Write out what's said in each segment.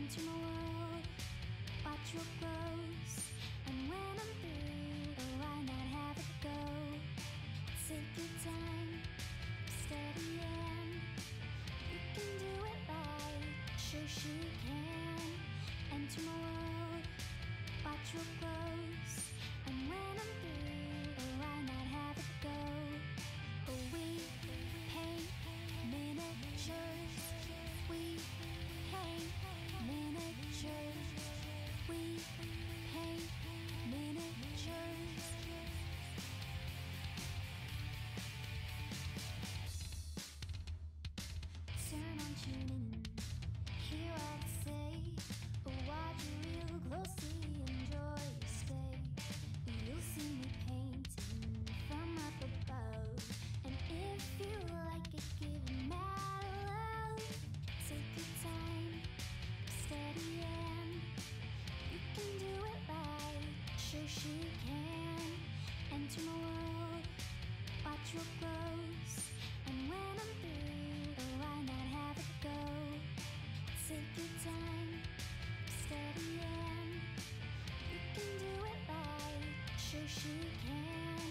into my world. Watch your clothes, and when I'm through, oh, why not have it go? Take your time, steady and you can do it right. Shoshie can enter my world. Watch your clothes, and when I'm through, oh, why not have it go? Oh, we paint miniatures. We paint miniatures. We paint miniatures. Turn on tuning in, hear what I say. Watch real closely, enjoy your stay. You'll see me painting from up above, and if you like it, give it mad love. Take your time, steady and you can do it right. Shoshie can enter my world. Watch your clothes, and when I'm through, oh, why not have it go? Take your time, steady and you can do it right. Shoshie can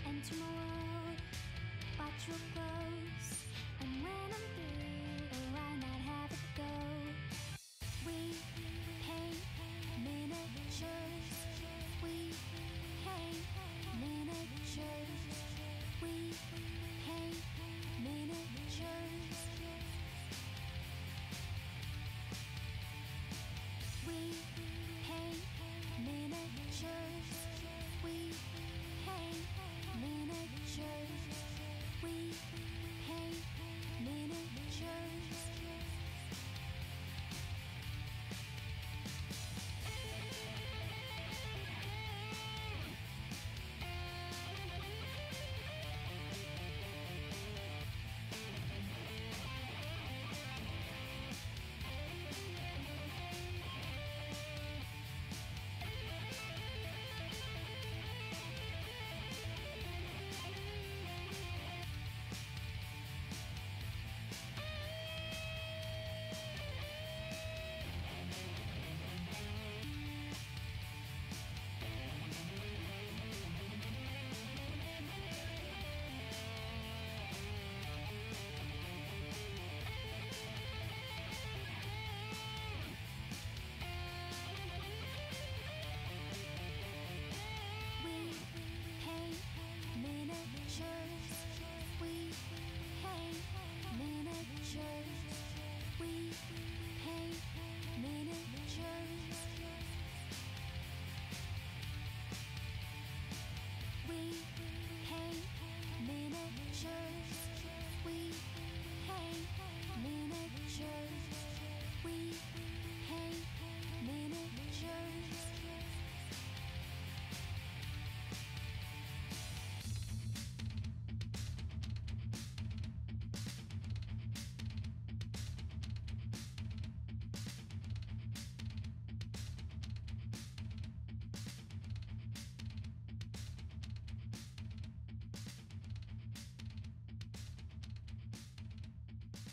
enter my world. Watch your clothes, and when I'm through, oh, why not have it go? We paint miniatures. We paint miniatures. We paint miniatures. We paint miniatures. We paint miniatures. We paint miniatures.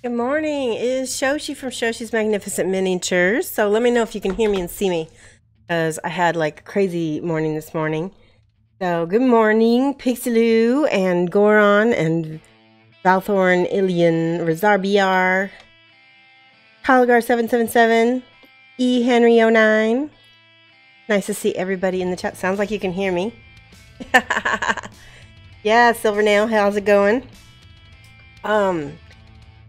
Good morning. It is Shoshie from Shoshie's Magnificent Miniatures. So let me know if you can hear me and see me, because I had like a crazy morning this morning. So good morning, Pixeloo and Goron and Valthorn, Ilian, Razarbiar, Hologar777, E. Henry09. Nice to see everybody in the chat. Sounds like you can hear me. Yeah, Silvernail, how's it going?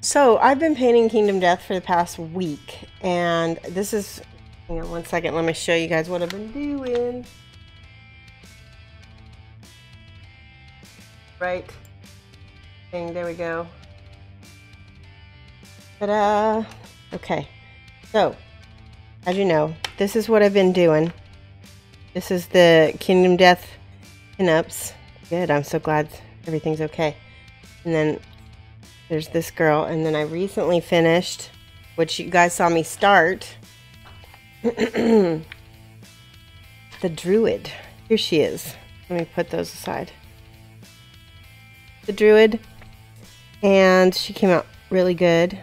So I've been painting Kingdom Death for the past week, and this is, hang on one second, let me show you guys what I've been doing. Right. Dang, there we go. Ta-da! Okay. So, as you know, this is what I've been doing. This is the Kingdom Death pinups. Good, I'm so glad everything's okay. And then there's this girl, and then I recently finished, which you guys saw me start, the Druid. Here she is. Let me put those aside. The Druid, and she came out really good,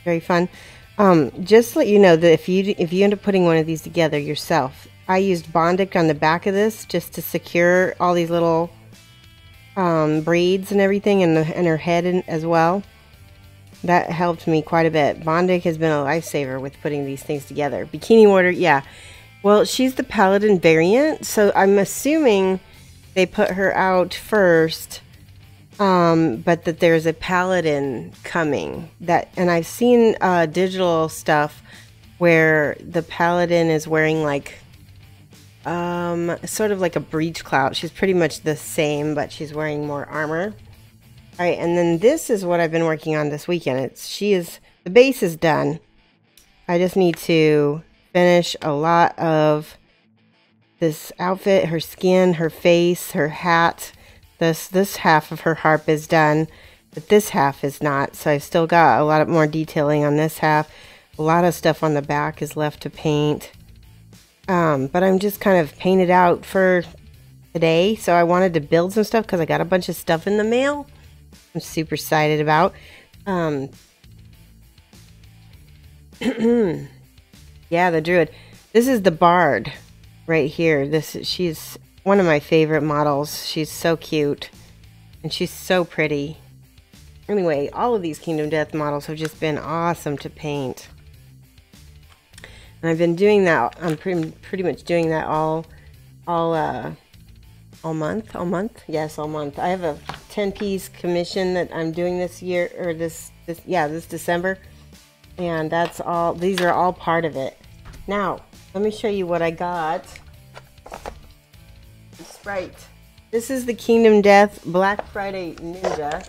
very fun. Just to let you know that if you end up putting one of these together yourself, I used Bondic on the back of this just to secure all these little braids and everything, and her head as well. That helped me quite a bit. Bondic has been a lifesaver with putting these things together. Bikini Warrior, yeah. Well, she's the Paladin variant, so I'm assuming they put her out first, but that there's a Paladin coming. And I've seen digital stuff where the Paladin is wearing like sort of like a breech clout. She's pretty much the same, but she's wearing more armor. All right, and then this is what I've been working on this weekend. The base is done. I just need to finish a lot of this outfit, her skin, her face, her hat. This half of her harp is done, but this half is not. So I've still got a lot more detailing on this half. A lot of stuff on the back is left to paint. But I'm just kind of painted out for today. So I wanted to build some stuff because I got a bunch of stuff in the mail. I'm super excited about. Yeah, the druid. This is the bard right here. She's one of my favorite models. She's so cute and she's so pretty. Anyway, all of these Kingdom Death models have just been awesome to paint. And I've been doing that. I'm pretty much doing that all month. Yes, all month. I have a 10-piece commission that I'm doing this year, or this December, and that's all. These are all part of it. Now, let me show you what I got. Sprite. This is the Kingdom Death Black Friday Ninja.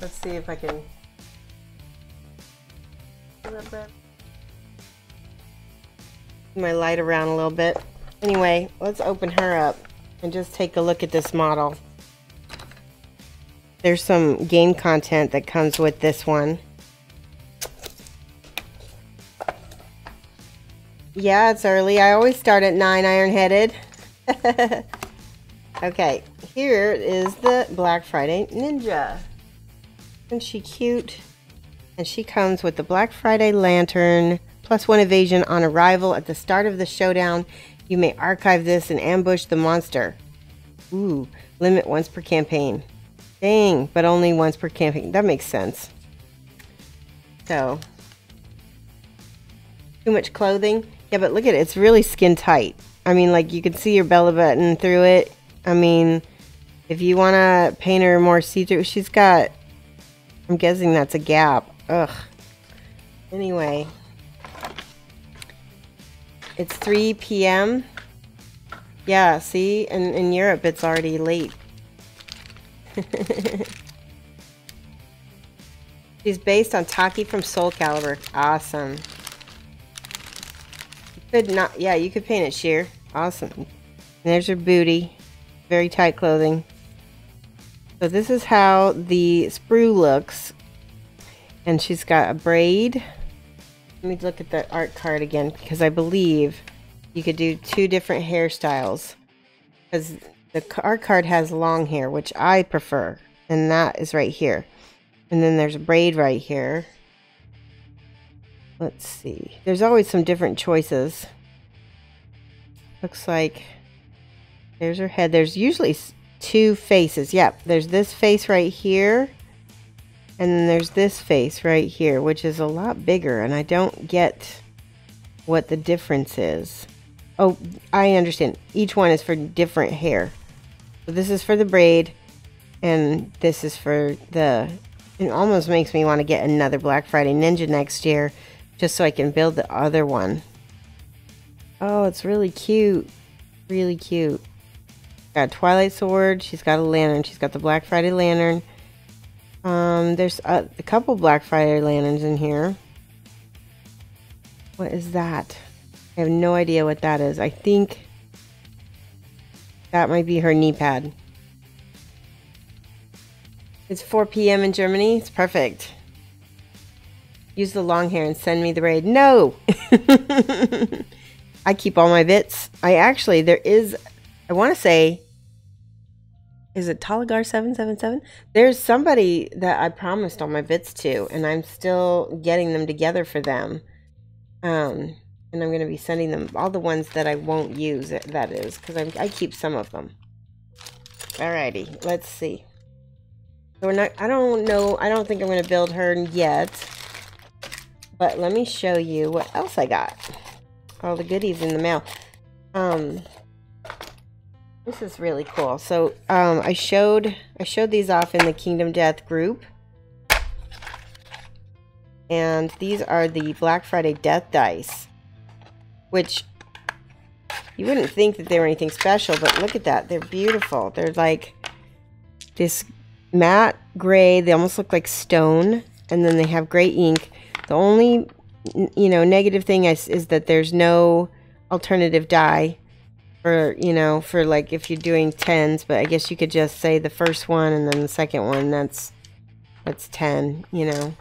Let's see if I can. My light around a little bit. Anyway, let's open her up and just take a look at this model. There's some game content that comes with this one. Yeah, it's early. I always start at 9 iron-headed. Okay, here is the Black Friday Ninja. Isn't she cute? And she comes with the Black Friday Lantern, +1 evasion on arrival. At the start of the showdown, you may archive this and ambush the monster. Ooh, limit once per campaign. Dang, but only once per campaign. That makes sense. So, too much clothing? Yeah, but look at it. It's really skin tight. I mean, like, you can see your belly button through it. I mean, if you want to paint her more see-through, she's got, I'm guessing that's a gap. Ugh. Anyway, it's 3 p.m. Yeah, see? And in Europe, it's already late. She's based on Taki from Soul Calibur. Awesome. You could not, yeah, you could paint it sheer. Awesome. And there's her booty. Very tight clothing. So this is how the sprue looks. And she's got a braid. Let me look at the art card again, because I believe you could do 2 different hairstyles. Because the art card has long hair, which I prefer. And that is right here. And then there's a braid right here. Let's see. There's always some different choices. Looks like there's her head. There's usually 2 faces. Yep, there's this face right here. And then there's this face right here, which is a lot bigger. And I don't get what the difference is. Oh, I understand. Each one is for different hair. So this is for the braid. And this is for the... It almost makes me want to get another Black Friday Ninja next year, just so I can build the other one. Oh, it's really cute. Really cute. Got a Twilight Sword. She's got a lantern. She's got the Black Friday Lantern. There's a couple Black Friday lanterns in here. What is that? I have no idea what that is. I think that might be her knee pad. It's 4 p.m. in Germany. It's perfect. Use the long hair and send me the braid. No! I keep all my bits. There is, I want to say, is it Talagar 777? There's somebody that I promised all my bits to, and I'm still getting them together for them. And I'm going to be sending them all the ones that I won't use, that is, because I keep some of them. Alrighty, let's see. So we're not, I don't know, I don't think I'm going to build her yet. But let me show you what else I got. All the goodies in the mail. This is really cool. So I showed these off in the Kingdom Death group. And these are the Black Friday Death Dice. Which, you wouldn't think that they were anything special, but look at that. They're beautiful. They're like this matte gray. They almost look like stone. And then they have gray ink. The only, you know, negative thing is that there's no alternative die for, you know, for like if you're doing 10s. But I guess you could just say the first one and then the second one. That's 10, you know.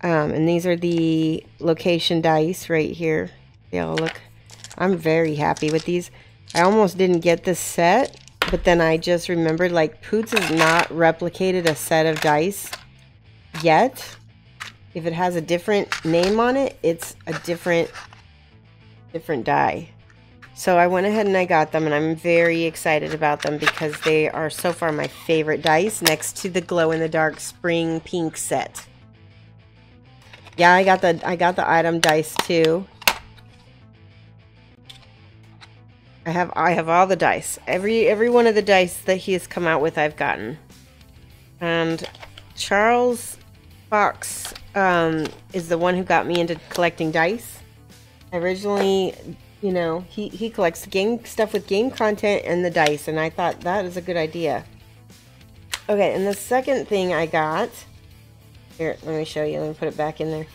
And these are the location dice right here. They all look, I'm very happy with these. I almost didn't get this set, but then I just remembered, like, Poots has not replicated a set of dice yet. If it has a different name on it, it's a different die. So I went ahead and I got them, and I'm very excited about them because they are so far my favorite dice next to the glow-in-the-dark spring pink set. Yeah, I got the item dice too. I have all the dice. Every one of the dice that he has come out with, I've gotten. And Charles Fox is the one who got me into collecting dice. Originally, you know, he collects game stuff with game content and the dice, and I thought that is a good idea. Okay, and the second thing I got, here, let me show you, let me put it back in there,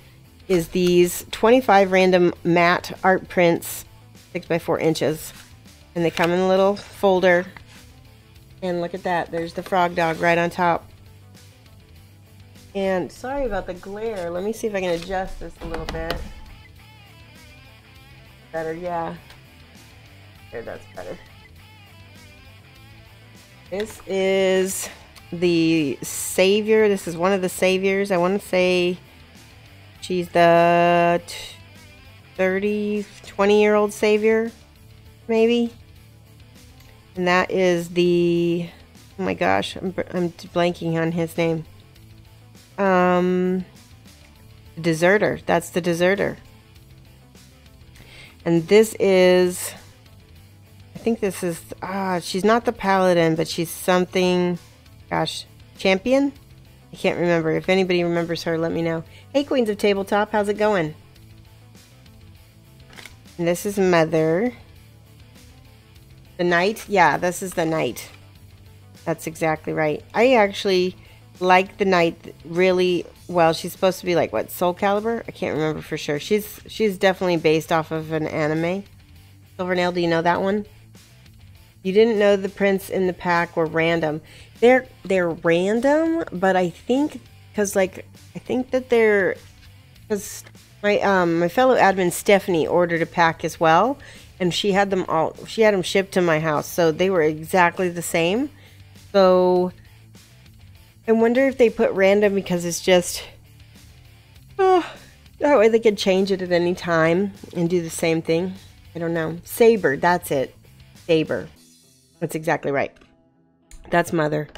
is these 25 random matte art prints, 6 by 4 inches. And they come in a little folder. And look at that, there's the frog dog right on top. And sorry about the glare, let me see if I can adjust this a little bit. Better, yeah. There, that's better. This is the Savior. This is one of the Saviors. I want to say she's the 20-year-old Savior, maybe. And that is the, oh my gosh, I'm blanking on his name. Deserter. That's the Deserter. And this is, I think this is, she's not the Paladin, but she's something, gosh, Champion? I can't remember. If anybody remembers her, let me know. Hey, Queens of Tabletop, how's it going? And this is Mother. The Knight? Yeah, this is the Knight. That's exactly right. I actually like the Knight really well. She's supposed to be like, what, Soul Calibur? I can't remember for sure. She's definitely based off of an anime. Silvernail, do you know that one? You didn't know the prints in the pack were random. They're random, but I think, because like, I think that they're, because my fellow admin Stephanie ordered a pack as well. And she had them all, she had them shipped to my house. So they were exactly the same. So I wonder if they put random because it's just, that way they could change it at any time and do the same thing. I don't know. Saber, that's it. Saber. That's exactly right. That's Mother.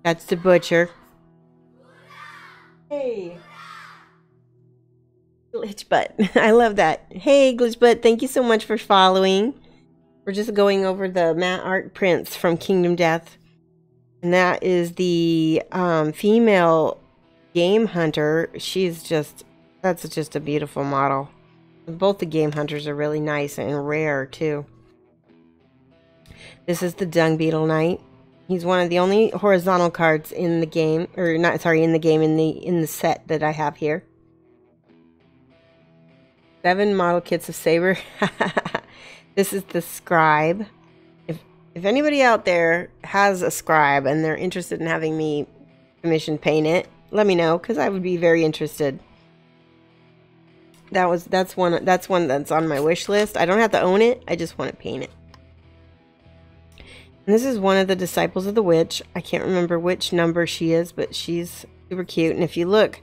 That's the Butcher. Hey. Glitchbutt. I love that. Hey, Glitchbutt, thank you so much for following. We're just going over the matte art prints from Kingdom Death. And that is the female game hunter. She's just, that's just a beautiful model. Both the game hunters are really nice and rare too. This is the Dung Beetle Knight. He's one of the only horizontal cards in the game, or not, sorry, in the game, in the set that I have here. 7 model kits of Saber. This is the Scribe. If anybody out there has a Scribe and they're interested in having me commission paint it, let me know, because I would be very interested. That's one that's on my wish list. I don't have to own it. I just want to paint it. And this is one of the Disciples of the Witch. I can't remember which number she is, but she's super cute. And if you look,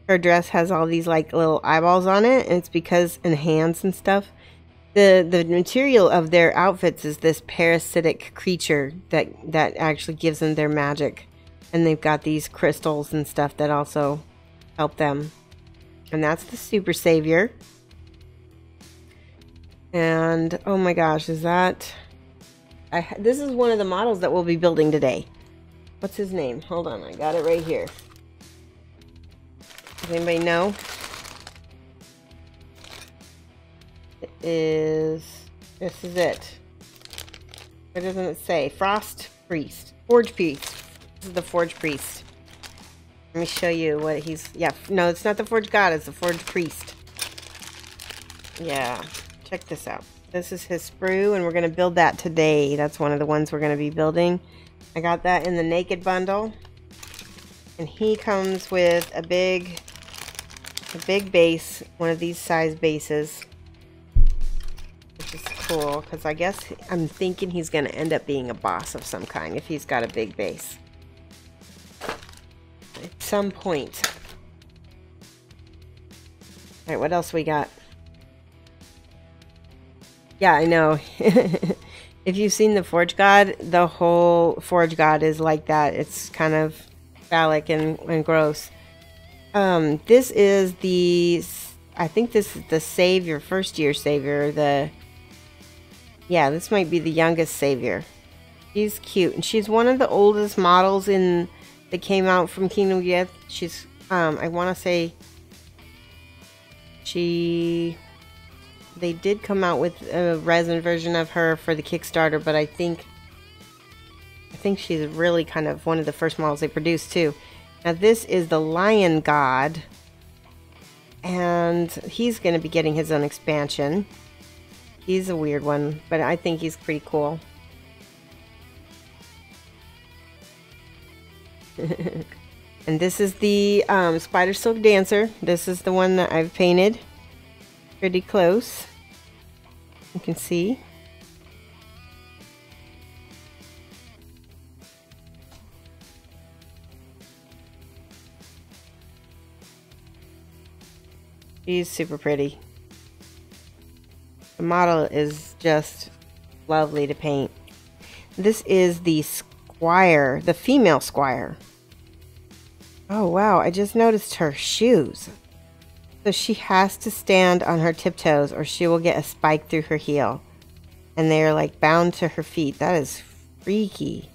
her dress has all these like little eyeballs on it, and it's because, and hands and stuff. The material of their outfits is this parasitic creature that actually gives them their magic. And they've got these crystals and stuff that also help them. And that's the Super Savior. And oh my gosh, is that... this is one of the models that we'll be building today. What's his name? Hold on, I got it right here. Does anybody know? This is it. What doesn't it say? Frost Priest. Forge Priest. This is the Forge Priest. Let me show you what he's... Yeah, no, it's not the Forge God. It's the Forge Priest. Yeah. Check this out. This is his sprue, and we're going to build that today. That's one of the ones we're going to be building. I got that in the Naked bundle. And he comes with a big base. One of these size bases. Which is cool, because I guess I'm thinking he's going to end up being a boss of some kind if he's got a big base. At some point. Alright, what else we got? Yeah, I know. If you've seen the Forge God, the whole Forge God is like that. It's kind of phallic and gross. This is the... I think this is the Savior, first year Savior. Yeah, this might be the youngest Savior. She's cute, and she's one of the oldest models that came out from Kingdom Death. She's, I want to say, they did come out with a resin version of her for the Kickstarter, but I think she's really kind of one of the first models they produced too. Now this is the Lion God, and he's going to be getting his own expansion. He's a weird one, but I think he's pretty cool. And this is the Spider Silk Dancer. This is the one that I've painted pretty close. You can see. She's super pretty. The model is just lovely to paint. This is the Squire, the female Squire. Oh wow, I just noticed her shoes. So she has to stand on her tiptoes or she will get a spike through her heel. And they are like bound to her feet. That is freaky.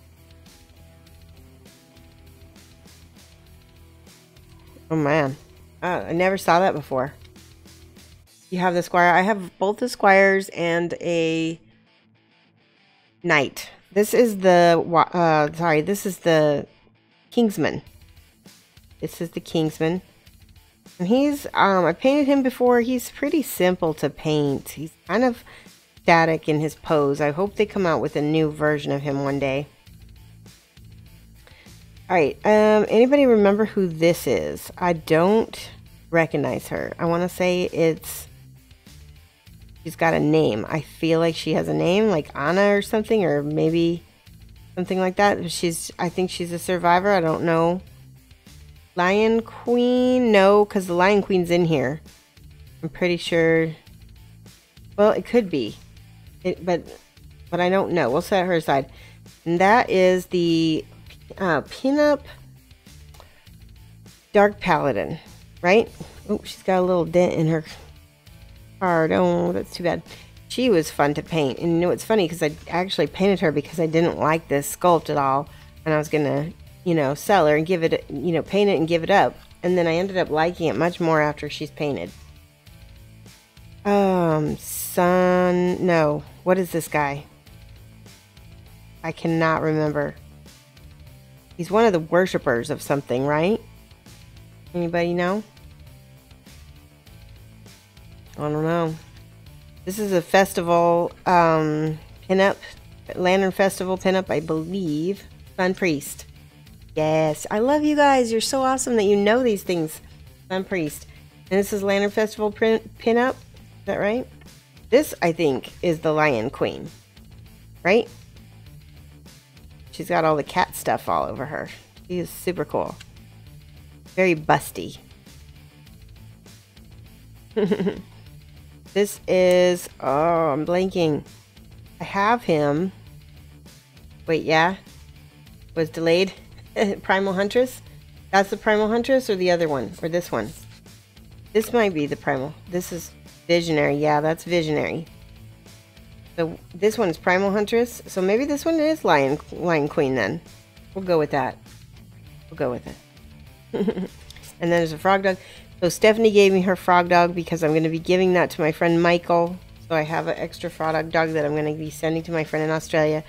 Oh man. I never saw that before. You have the Squire. I have both the Squires and a Knight. This is the, this is the Kingsman. This is the Kingsman. And he's, I painted him before. He's pretty simple to paint. He's kind of static in his pose. I hope they come out with a new version of him one day. Alright, anybody remember who this is? I don't recognize her. I want to say she's got a name. I feel like she has a name, like Anna or something, or maybe something like that. I think she's a survivor. I don't know. Lion Queen? No, because the Lion Queen's in here. I'm pretty sure. Well, it could be. But I don't know. We'll set her aside. And that is the pinup Dark Paladin, right? Oh, she's got a little dent in her card. Oh, that's too bad. She was fun to paint. And you know, it's funny because I actually painted her because I didn't like this sculpt at all. And I was going to, you know, sell her and give it, you know, paint it and give it up. And then I ended up liking it much more after she's painted. No. What is this guy? I cannot remember. He's one of the worshippers of something, right? Anybody know? I don't know. This is a festival pinup, Lantern Festival pinup, I believe. Sun Priest. Yes, I love you guys. You're so awesome that you know these things. Sun Priest. And this is Lantern Festival pinup. Is that right? This, I think, is the Lion Queen. Right? She's got all the cat stuff all over her. She is super cool. Very busty. This is, oh, I'm blanking. I have him. Wait, yeah? Was delayed? Primal Huntress? That's the Primal Huntress or the other one? Or this one? This might be the Primal. This is Visionary. Yeah, that's Visionary. So this one's Primal Huntress. So maybe this one is Lion Queen then. We'll go with that. We'll go with it. And then there's a frog dog. So Stephanie gave me her frog dog because I'm going to be giving that to my friend Michael. So I have an extra frog dog that I'm going to be sending to my friend in Australia.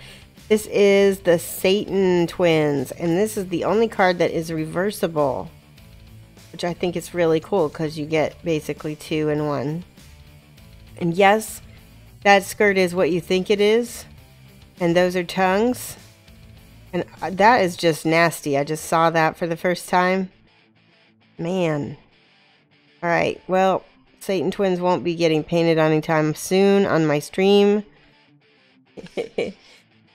This is the Satan twins. And this is the only card that is reversible. Which I think is really cool because you get basically 2 in 1. And yes, that skirt is what you think it is. And those are tongues. And that is just nasty. I just saw that for the first time. Man. Alright, well, Satan twins won't be getting painted anytime soon on my stream.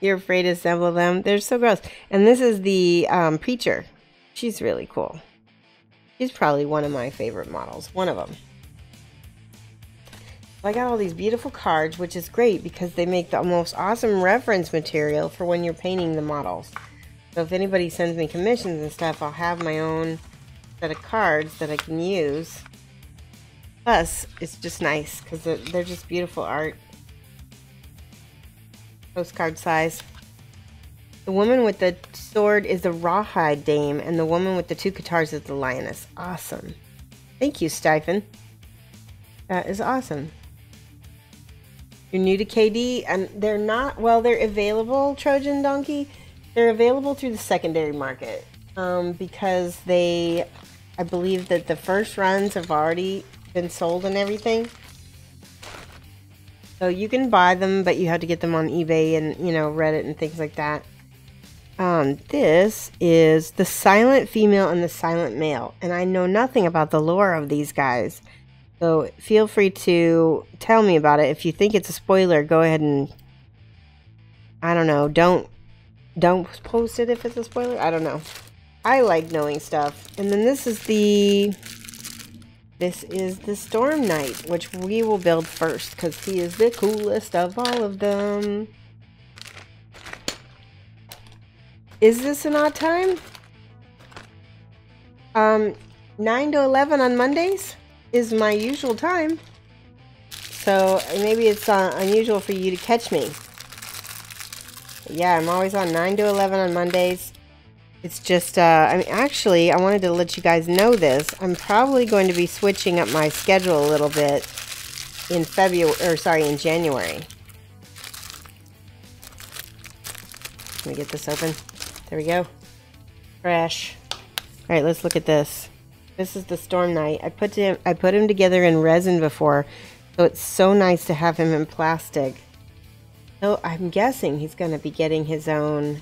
You're afraid to assemble them. They're so gross. And this is the preacher. She's really cool. She's probably one of my favorite models. One of them. I got all these beautiful cards, which is great because they make the most awesome reference material for when you're painting the models. So if anybody sends me commissions and stuff, I'll have my own set of cards that I can use. Plus, it's just nice because they're just beautiful art. Postcard size. The woman with the sword is the Rawhide Dame, and the woman with the 2 guitars is the Lioness. Awesome. Thank you, Stiphen. That is awesome. You're new to KD, and they're not, well, they're available, Trojan Donkey. They're available through the secondary market because I believe that the first runs have already been sold and everything. So you can buy them, but you have to get them on eBay and, you know, Reddit and things like that. This is the silent female and the silent male. And I know nothing about the lore of these guys. So feel free to tell me about it. If you think it's a spoiler, go ahead and, I don't know, don't post it if it's a spoiler. I don't know. I like knowing stuff. And then this is the Storm Knight, which we will build first because he is the coolest of all of them. Is this an odd time? 9 to 11 on Mondays is my usual time. So maybe it's unusual for you to catch me. But yeah, I'm always on 9 to 11 on Mondays. It's just, I mean, actually, I wanted to let you guys know this. I'm probably going to be switching up my schedule a little bit in in January. Let me get this open. There we go. Fresh. All right, let's look at this. This is the Storm Knight. I put him together in resin before, so it's so nice to have him in plastic. So I'm guessing he's going to be getting his own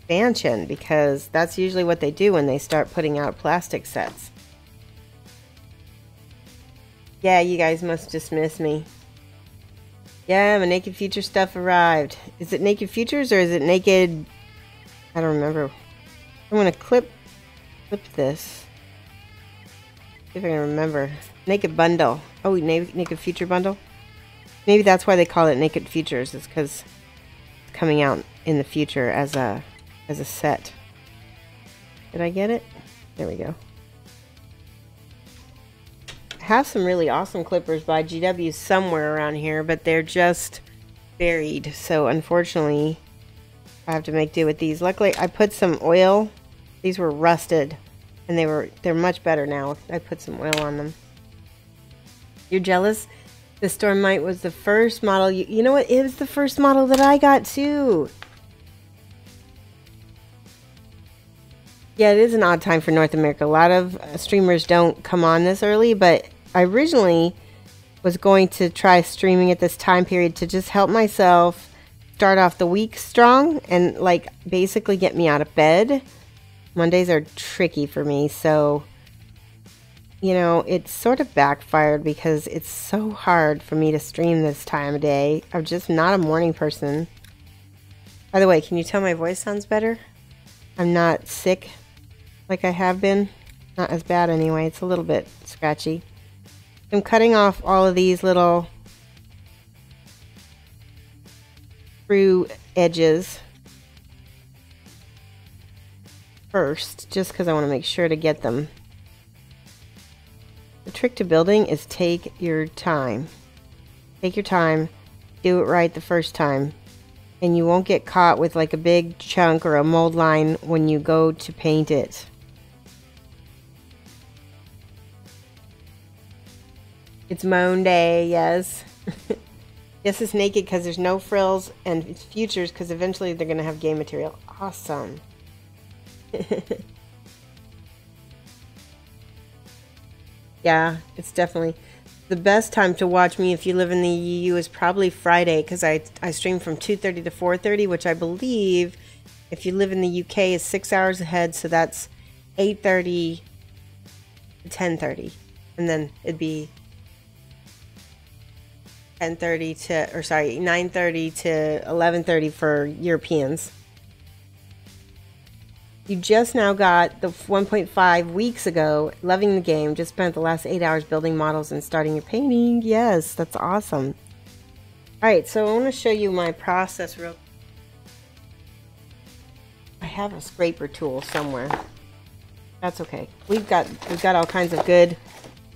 expansion because that's usually what they do when they start putting out plastic sets. Yeah, you guys must just miss me. Yeah, my Naked Future stuff arrived. Is it Naked Futures or is it Naked? I don't remember. I'm gonna clip this. See if I can remember. Naked Bundle. Oh, Naked Future Bundle. Maybe that's why they call it Naked Futures. Is because it's coming out in the future as a set. Did I get it? There we go. I have some really awesome clippers by GW somewhere around here, but they're just buried. So unfortunately, I have to make do with these. Luckily, I put some oil. These were rusted, and they're much better now. I put some oil on them. You're jealous? The Storm Knight was the first model. You know what? It was the first model that I got too. Yeah, it is an odd time for North America. A lot of streamers don't come on this early, but I originally was going to try streaming at this time period to just help myself start off the week strong and like basically get me out of bed. Mondays are tricky for me, so you know, it sort of backfired because it's so hard for me to stream this time of day. I'm just not a morning person. By the way, can you tell my voice sounds better? I'm not sick like I have been. Not as bad anyway. It's a little bit scratchy. I'm cutting off all of these little through edges first, just because I want to make sure to get them. The trick to building is take your time. Take your time, do it right the first time, and you won't get caught with like a big chunk or a mold line when you go to paint it. It's mown day, yes. Yes, it's naked because there's no frills, and it's futures because eventually they're going to have game material. Awesome. Yeah, it's definitely the best time to watch me if you live in the EU is probably Friday, because I stream from 2:30 to 4:30, which I believe if you live in the UK is 6 hours ahead, so that's 8:30 to 10:30, and then it'd be 9:30 to 11:30 for Europeans. You just now got the 1.5 weeks ago, loving the game, just spent the last 8 hours building models and starting your painting. Yes, that's awesome. Alright, so I want to show you my process real. I have a scraper tool somewhere. That's okay. We've got all kinds of good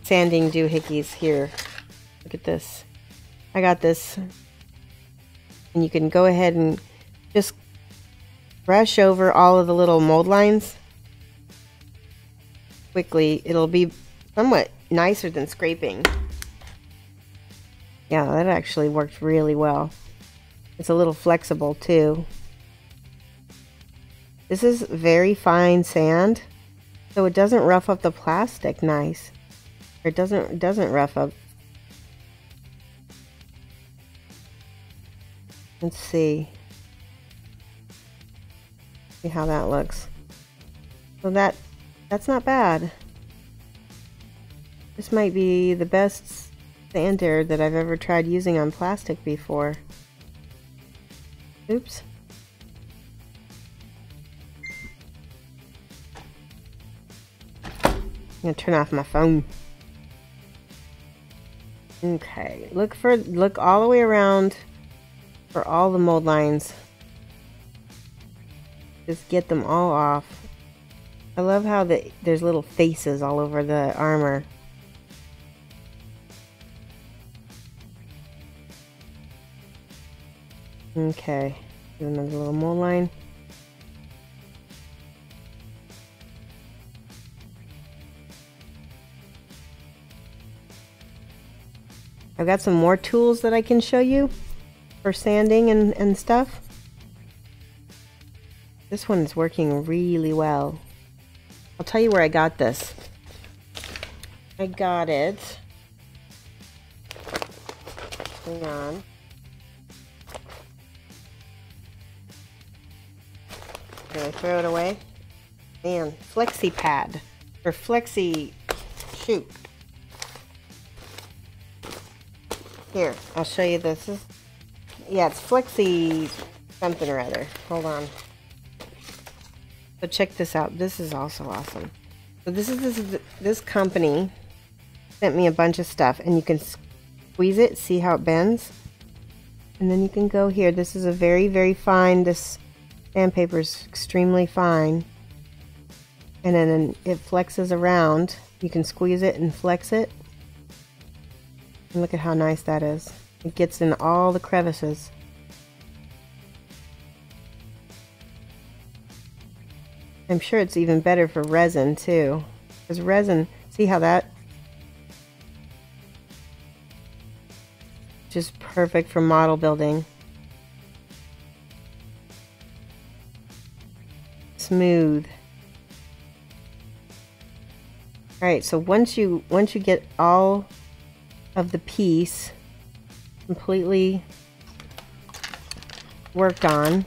sanding doohickeys here. Look at this. I got this. And you can go ahead and just brush over all of the little mold lines quickly. It'll be somewhat nicer than scraping. Yeah, that actually worked really well. It's a little flexible too. This is very fine sand, so it doesn't rough up the plastic nice. Or it doesn't rough up. Let's see. See how that looks. So that's not bad. This might be the best sander that I've ever tried using on plastic before. Oops. I'm gonna turn off my phone. Okay, look all the way around for all the mold lines. Just get them all off. I love how there's little faces all over the armor. Okay, another little mold line. I've got some more tools that I can show you for sanding and stuff. This one is working really well. I'll tell you where I got this. I got it. Hang on. Did I throw it away? Man, Flexi Pad. Or Flexi... Shoot. Here, I'll show you this. Yeah, it's Flexi something or other. Hold on. So check this out. This is also awesome. So this company sent me a bunch of stuff, and you can squeeze it, see how it bends, and then you can go here. This is a very, very fine. This sandpaper is extremely fine, and then it flexes around. You can squeeze it and flex it, and look at how nice that is. It gets in all the crevices. I'm sure it's even better for resin too, because resin, see how that just perfect for model building. Smooth. All right, so once you get all of the piece completely worked on,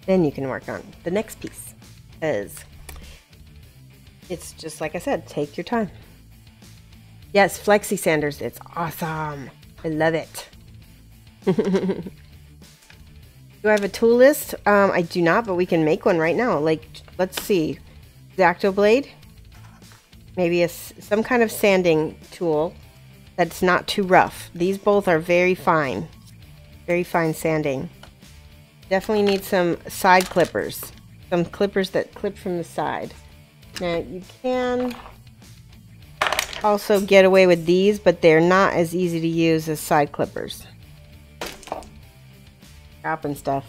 then you can work on the next piece, because it's just like I said, take your time. Yes, Flexi Sanders, it's awesome. I love it. Do I have a tool list? I do not, but we can make one right now. Like, let's see. X-Acto blade. maybe some kind of sanding tool that's not too rough. These both are very fine sanding. Definitely need some side clippers, some clippers that clip from the side. Now you can also get away with these, but they're not as easy to use as side clippers. And stuff.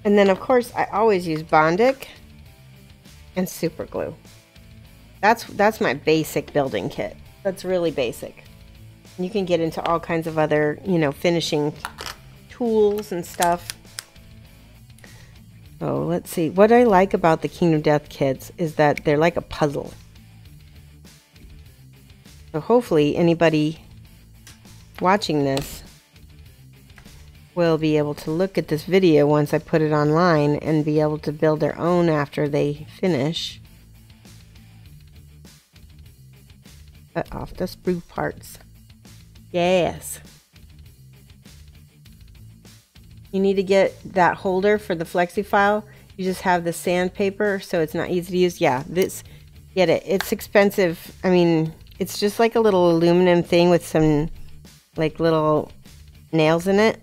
And then of course I always use Bondic and super glue. That's my basic building kit. That's really basic. You can get into all kinds of other, you know, finishing tools and stuff. So let's see. What I like about the Kingdom Death kits is that they're like a puzzle. So hopefully anybody watching this will be able to look at this video once I put it online and be able to build their own after they finish. Cut off the sprue parts. Yes. You need to get that holder for the flexi file. You just have the sandpaper, so it's not easy to use. Yeah, get it. It's expensive. I mean, it's just like a little aluminum thing with some like little nails in it,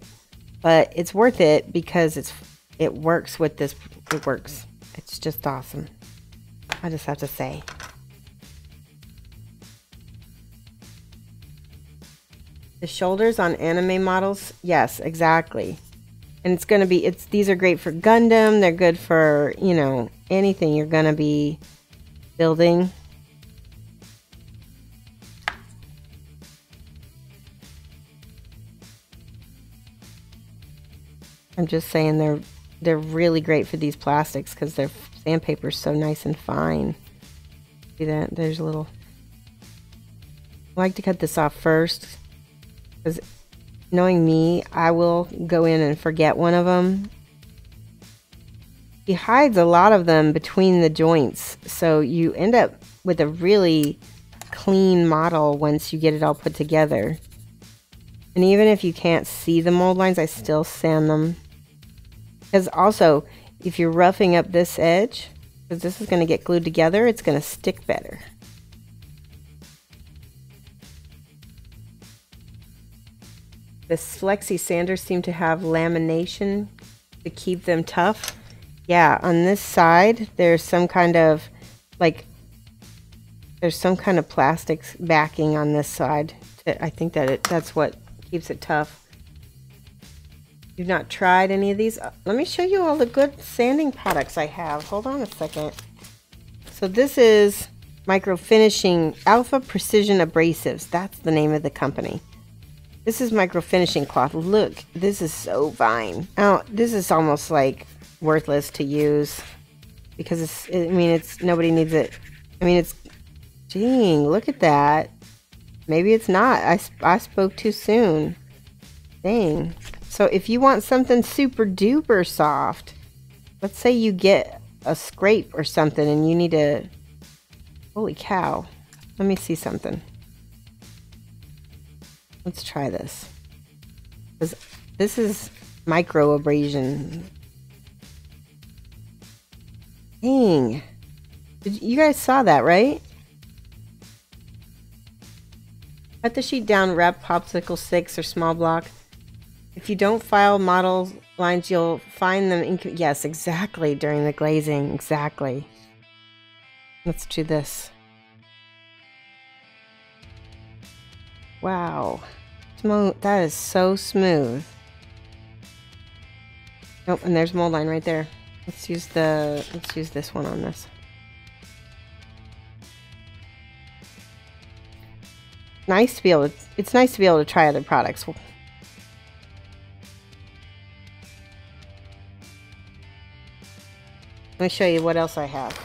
but it's worth it because it works with this. It works. It's just awesome. I just have to say. The shoulders on anime models, yes, exactly. And it's going to be, these are great for Gundam. They're good for, you know, anything you're going to be building. I'm just saying they're really great for these plastics because their sandpaper is so nice and fine. See that? There's a little. I like to cut this off first because knowing me, I will go in and forget one of them. He hides a lot of them between the joints, so you end up with a really clean model once you get it all put together. And even if you can't see the mold lines, I still sand them. Because also, if you're roughing up this edge, because this is going to get glued together, it's going to stick better. The flexi sanders seem to have lamination to keep them tough. Yeah, on this side, there's some kind of, like, there's some kind of plastic backing on this side. I think that's what keeps it tough. You've not tried any of these? Let me show you all the good sanding products I have. Hold on a second. So this is Micro Finishing Alpha Precision Abrasives. That's the name of the company. This is micro finishing cloth. Look, this is so fine. Oh, this is almost like worthless to use because nobody needs it. I mean, dang, look at that. Maybe it's not. I spoke too soon. Dang. So if you want something super duper soft, let's say you get a scrape or something and you need to, holy cow. Let me see something. Let's try this. This is micro abrasion. Dang. You guys saw that, right? Cut the sheet down, wrap popsicle sticks or small block. If you don't file model lines, you'll find them. Yes, exactly. During the glazing. Exactly. Let's do this. Wow. Smooth. That is so smooth. Oh, and there's mold line right there. Let's use this one on this. Nice to be able to, it's nice to be able to try other products. Let me show you what else I have.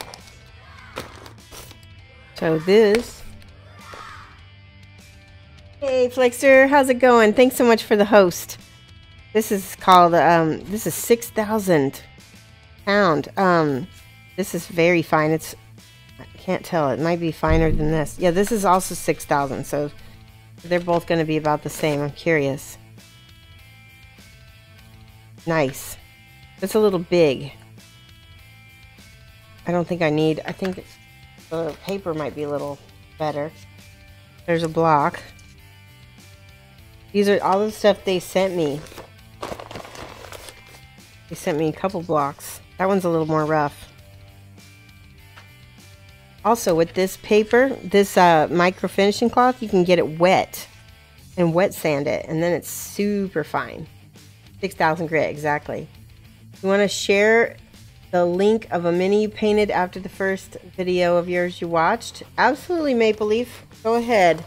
So this. Hey Flixer, how's it going? Thanks so much for the host. This is called, this is 6,000 pound. This is very fine. I can't tell. It might be finer than this. Yeah, this is also 6,000. So they're both going to be about the same. I'm curious. Nice. It's a little big. I don't think I think the paper might be a little better. There's a block. These are all the stuff they sent me. They sent me a couple blocks. That one's a little more rough. Also, with this paper, this micro finishing cloth, you can get it wet and wet sand it, and then it's super fine. 6,000 grit, exactly. You want to share the link of a mini you painted after the first video of yours you watched? Absolutely, Maple Leaf. Go ahead.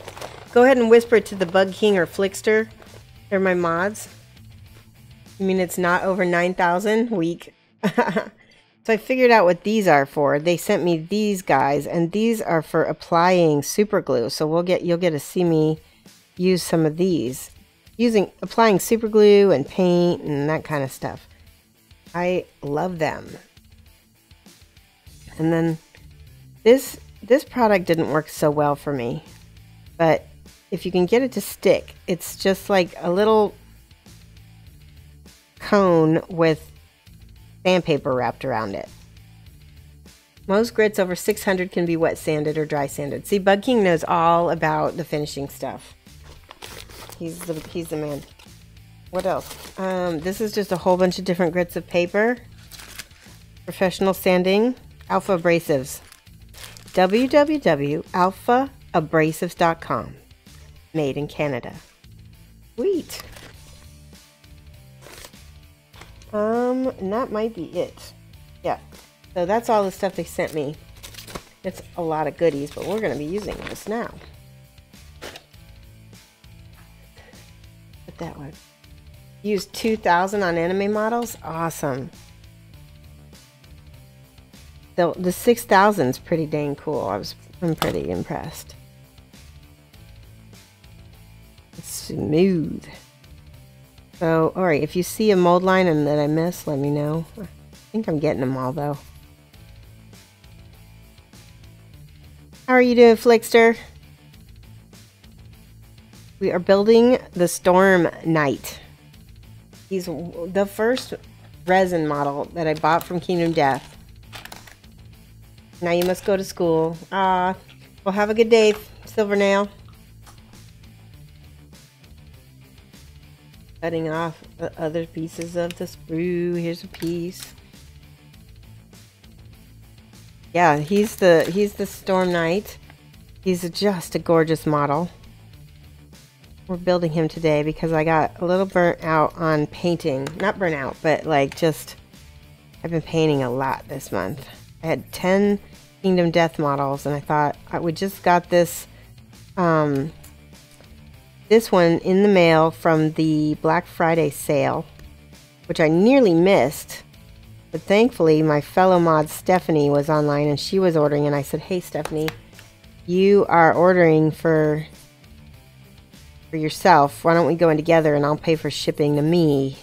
Go ahead and whisper it to the Bug King or Flickster. They're my mods. You mean it's not over 9,000? Weak. So I figured out what these are for. They sent me these guys, and these are for applying super glue. So you'll get to see me use some of these. Applying super glue and paint and that kind of stuff. I love them. And then this product didn't work so well for me. But if you can get it to stick, it's just like a little cone with sandpaper wrapped around it. Most grits over 600 can be wet sanded or dry sanded. See, Bug King knows all about the finishing stuff. He's the man. What else? This is just a whole bunch of different grits of paper. Professional sanding. Alpha Abrasives. www.alphaabrasives.com. Made in Canada. Sweet. And that might be it. Yeah. So that's all the stuff they sent me. It's a lot of goodies, but we're going to be using this now. Put that one. Use 2,000 on anime models. Awesome. The 6,000 is pretty dang cool. I'm pretty impressed. It's smooth. So, alright, if you see a mold line and that I miss, let me know. I think I'm getting them all, though. How are you doing, Flickster? We are building the Storm Knight. He's the first resin model that I bought from Kingdom Death. Now you must go to school. Well, have a good day, Silvernail. Cutting off the other pieces of the sprue. Here's a piece. Yeah, he's the Storm Knight. He's just a gorgeous model. We're building him today because I got a little burnt out on painting. Not burnt out, but like just I've been painting a lot this month. I had 10 Kingdom Death models, and I thought we just got this this one in the mail from the Black Friday sale, which I nearly missed. But thankfully, my fellow mod Stephanie was online and she was ordering, and I said, "Hey Stephanie, you are ordering for yourself. Why don't we go in together and I'll pay for shipping to me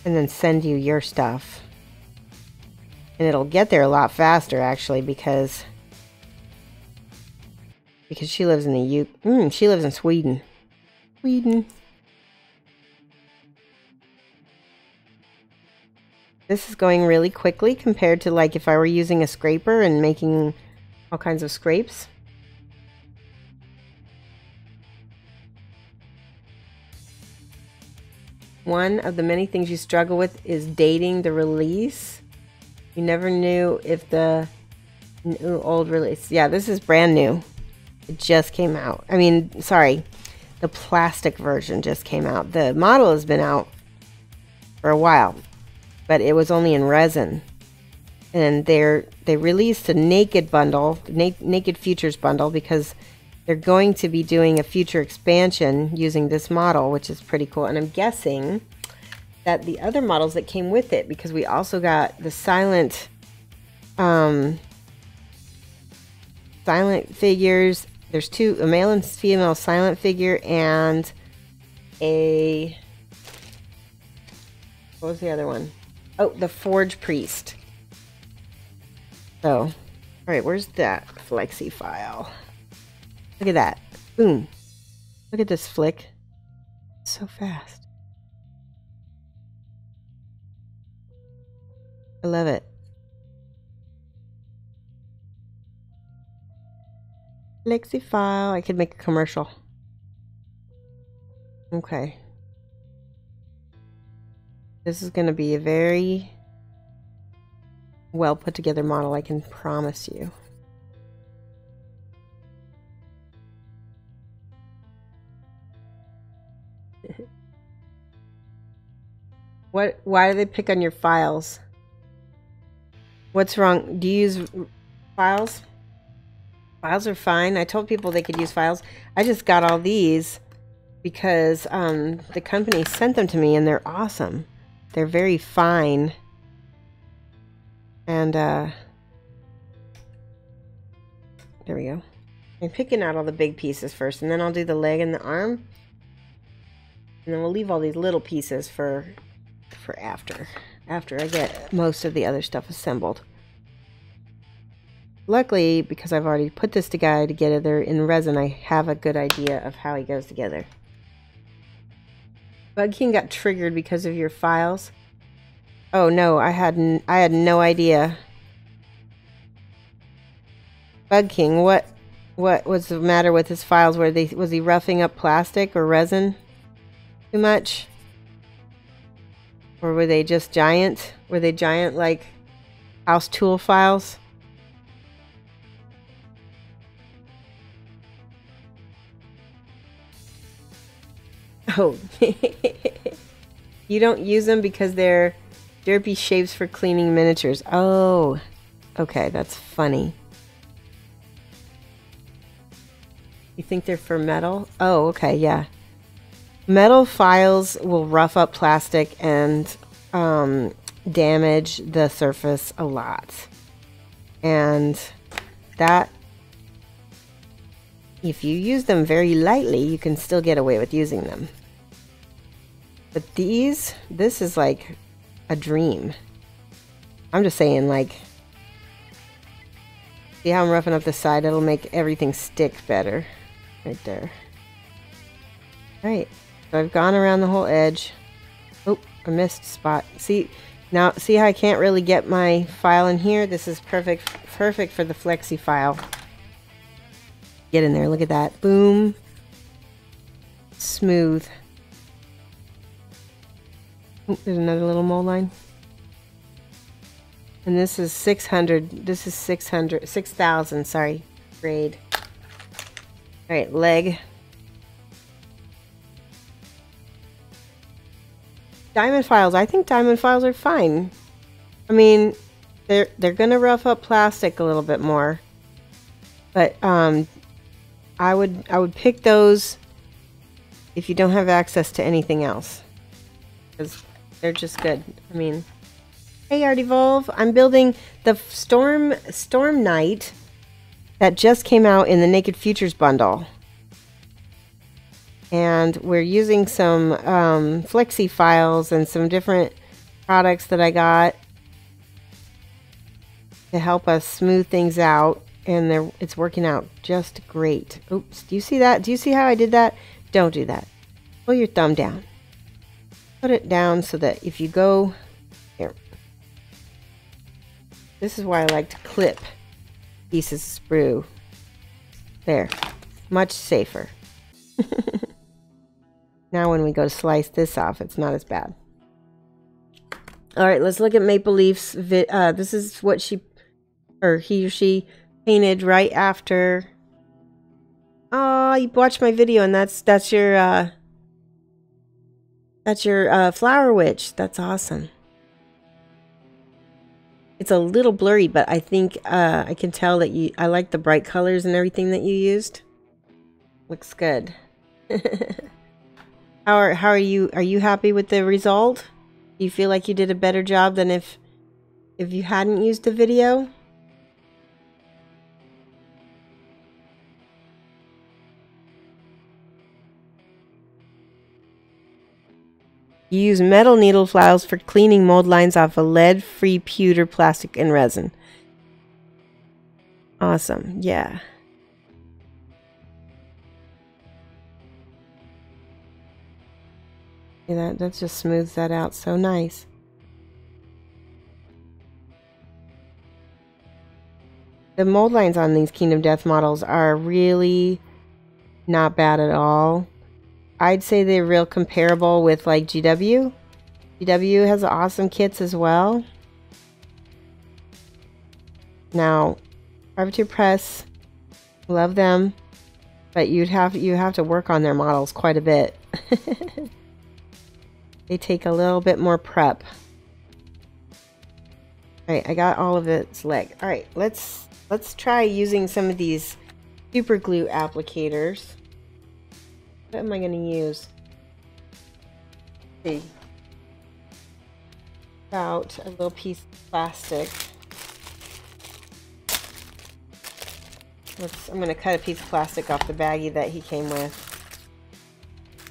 and then send you your stuff." And it'll get there a lot faster actually because she lives in the she lives in Sweden. This is going really quickly compared to like if I were using a scraper and making all kinds of scrapes. One of the many things you struggle with is dating the release. You never knew if the new old release. Yeah, this is brand new. It just came out. I mean, sorry, the plastic version just came out. The model has been out for a while, but it was only in resin. And they released a naked bundle, naked futures bundle, because they're going to be doing a future expansion using this model, which is pretty cool. And I'm guessing that the other models that came with it, because we also got the silent figures. There's a male and female silent figure and what was the other one? Oh, the Forge Priest. So, all right, where's that flexi file? Look at that. Boom. Look at this flick. So fast. I love it. Flexi file. I could make a commercial. Okay. This is going to be a very well put together model, I can promise you. Why do they pick on your files? What's wrong? Do you use files? Files are fine. I told people they could use files. I just got all these because the company sent them to me and they're awesome. They're very fine. And there we go. I'm picking out all the big pieces first, and then I'll do the leg and the arm. And then we'll leave all these little pieces for after I get most of the other stuff assembled. Luckily, because I've already put this guy together in resin, I have a good idea of how he goes together. Bug King got triggered because of your files. Oh no, I had no idea. Bug King, what was the matter with his files? Was he roughing up plastic or resin too much? Or were they just giant? Were they giant like house tool files? Oh, you don't use them because they're derpy shapes for cleaning miniatures. Oh, okay, that's funny. You think they're for metal? Oh, okay, yeah. Metal files will rough up plastic and damage the surface a lot. And that, if you use them very lightly, you can still get away with using them. But this is like a dream. I'm just saying, like, see how I'm roughing up the side? It'll make everything stick better. Right there. Alright, so I've gone around the whole edge. Oh, I missed a spot. See, now, see how I can't really get my file in here? This is perfect for the flexi file. Get in there, look at that. Boom. Smooth. Oh, there's another little mold line. And this is 600, this is 6,000, sorry, grade. Alright, leg. Diamond files, I think diamond files are fine. I mean, they're gonna rough up plastic a little bit more. But I would pick those if you don't have access to anything else. Because they're just good. I mean, hey Art Evolve, I'm building the Storm Knight that just came out in the Naked Futures bundle. And we're using some flexi files and some different products that I got to help us smooth things out. And it's working out just great. Oops, do you see that? Do you see how I did that? Don't do that. Pull your thumb down. Put it down so that if you go here. This is why I like to clip pieces of sprue. There. Much safer. Now when we go to slice this off, it's not as bad. Alright, let's look at Maple Leaf's this is what he or she painted right after. Oh, you watched my video and that's your flower witch. That's awesome. It's a little blurry, but I think I can tell that I like the bright colors and everything that you used. Looks good. How are you? Are you happy with the result? Do you feel like you did a better job than if you hadn't used the video? You use metal needle files for cleaning mold lines off of lead-free pewter, plastic, and resin. Awesome, yeah. Yeah, that just smooths that out so nice. the mold lines on these Kingdom Death models are really not bad at all. I'd say they're real comparable with like GW. GW has awesome kits as well. Now, Privateer Press, love them, but you have to work on their models quite a bit. They take a little bit more prep. Alright, I got all of its leg. Alright, let's try using some of these super glue applicators. What am I going to use? Let's see. About a little piece of plastic. I'm going to cut a piece of plastic off the baggie that he came with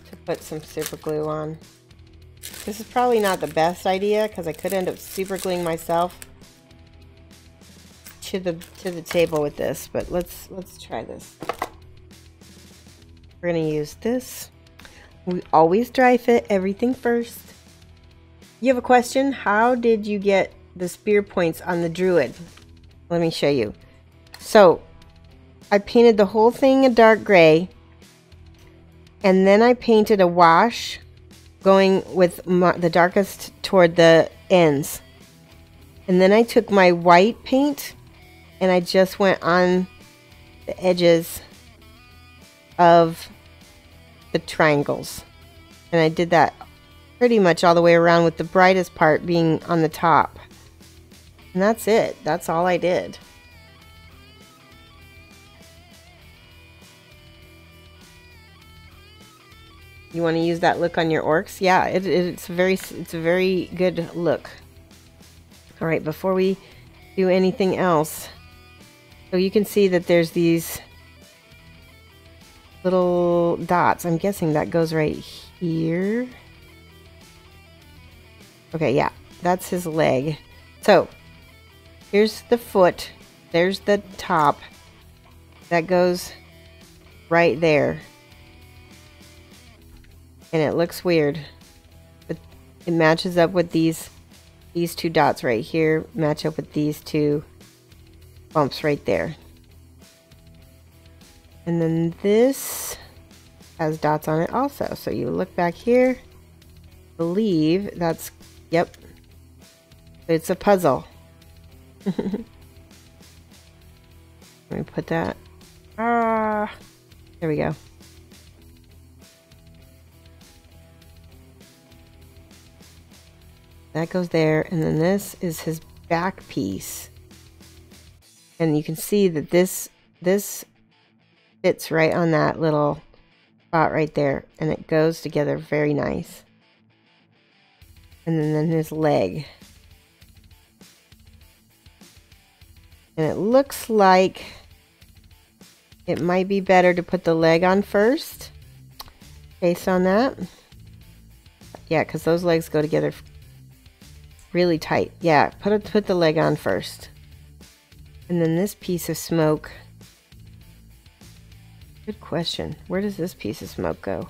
to put some super glue on. This is probably not the best idea because I could end up super gluing myself to the table with this, but let's try this. We're going to use this. We always dry fit everything first. You have a question? How did you get the spear points on the druid? Let me show you. So I painted the whole thing a dark gray, and then I painted a wash going with the darkest toward the ends. And then I took my white paint and I just went on the edges of the triangles. And I did that pretty much all the way around, with the brightest part being on the top. And that's it. That's all I did. You want to use that look on your orcs? Yeah, it's a very good look. All right, before we do anything else, so you can see that there's these little dots. I'm guessing that goes right here. Okay, yeah, that's his leg. So here's the foot. There's the top. That goes right there. And it looks weird, but it matches up with these two dots right here, match up with these two bumps right there. And then this has dots on it also. So you look back here, believe that's, yep, it's a puzzle. Let me put that, there we go. That goes there, and then this is his back piece. And you can see that this fits right on that little spot right there, and it goes together very nice. And then his leg. And it looks like it might be better to put the leg on first, based on that. Yeah, because those legs go together really tight. Yeah, put the leg on first. And then this piece of smoke. Good question. Where does this piece of smoke go?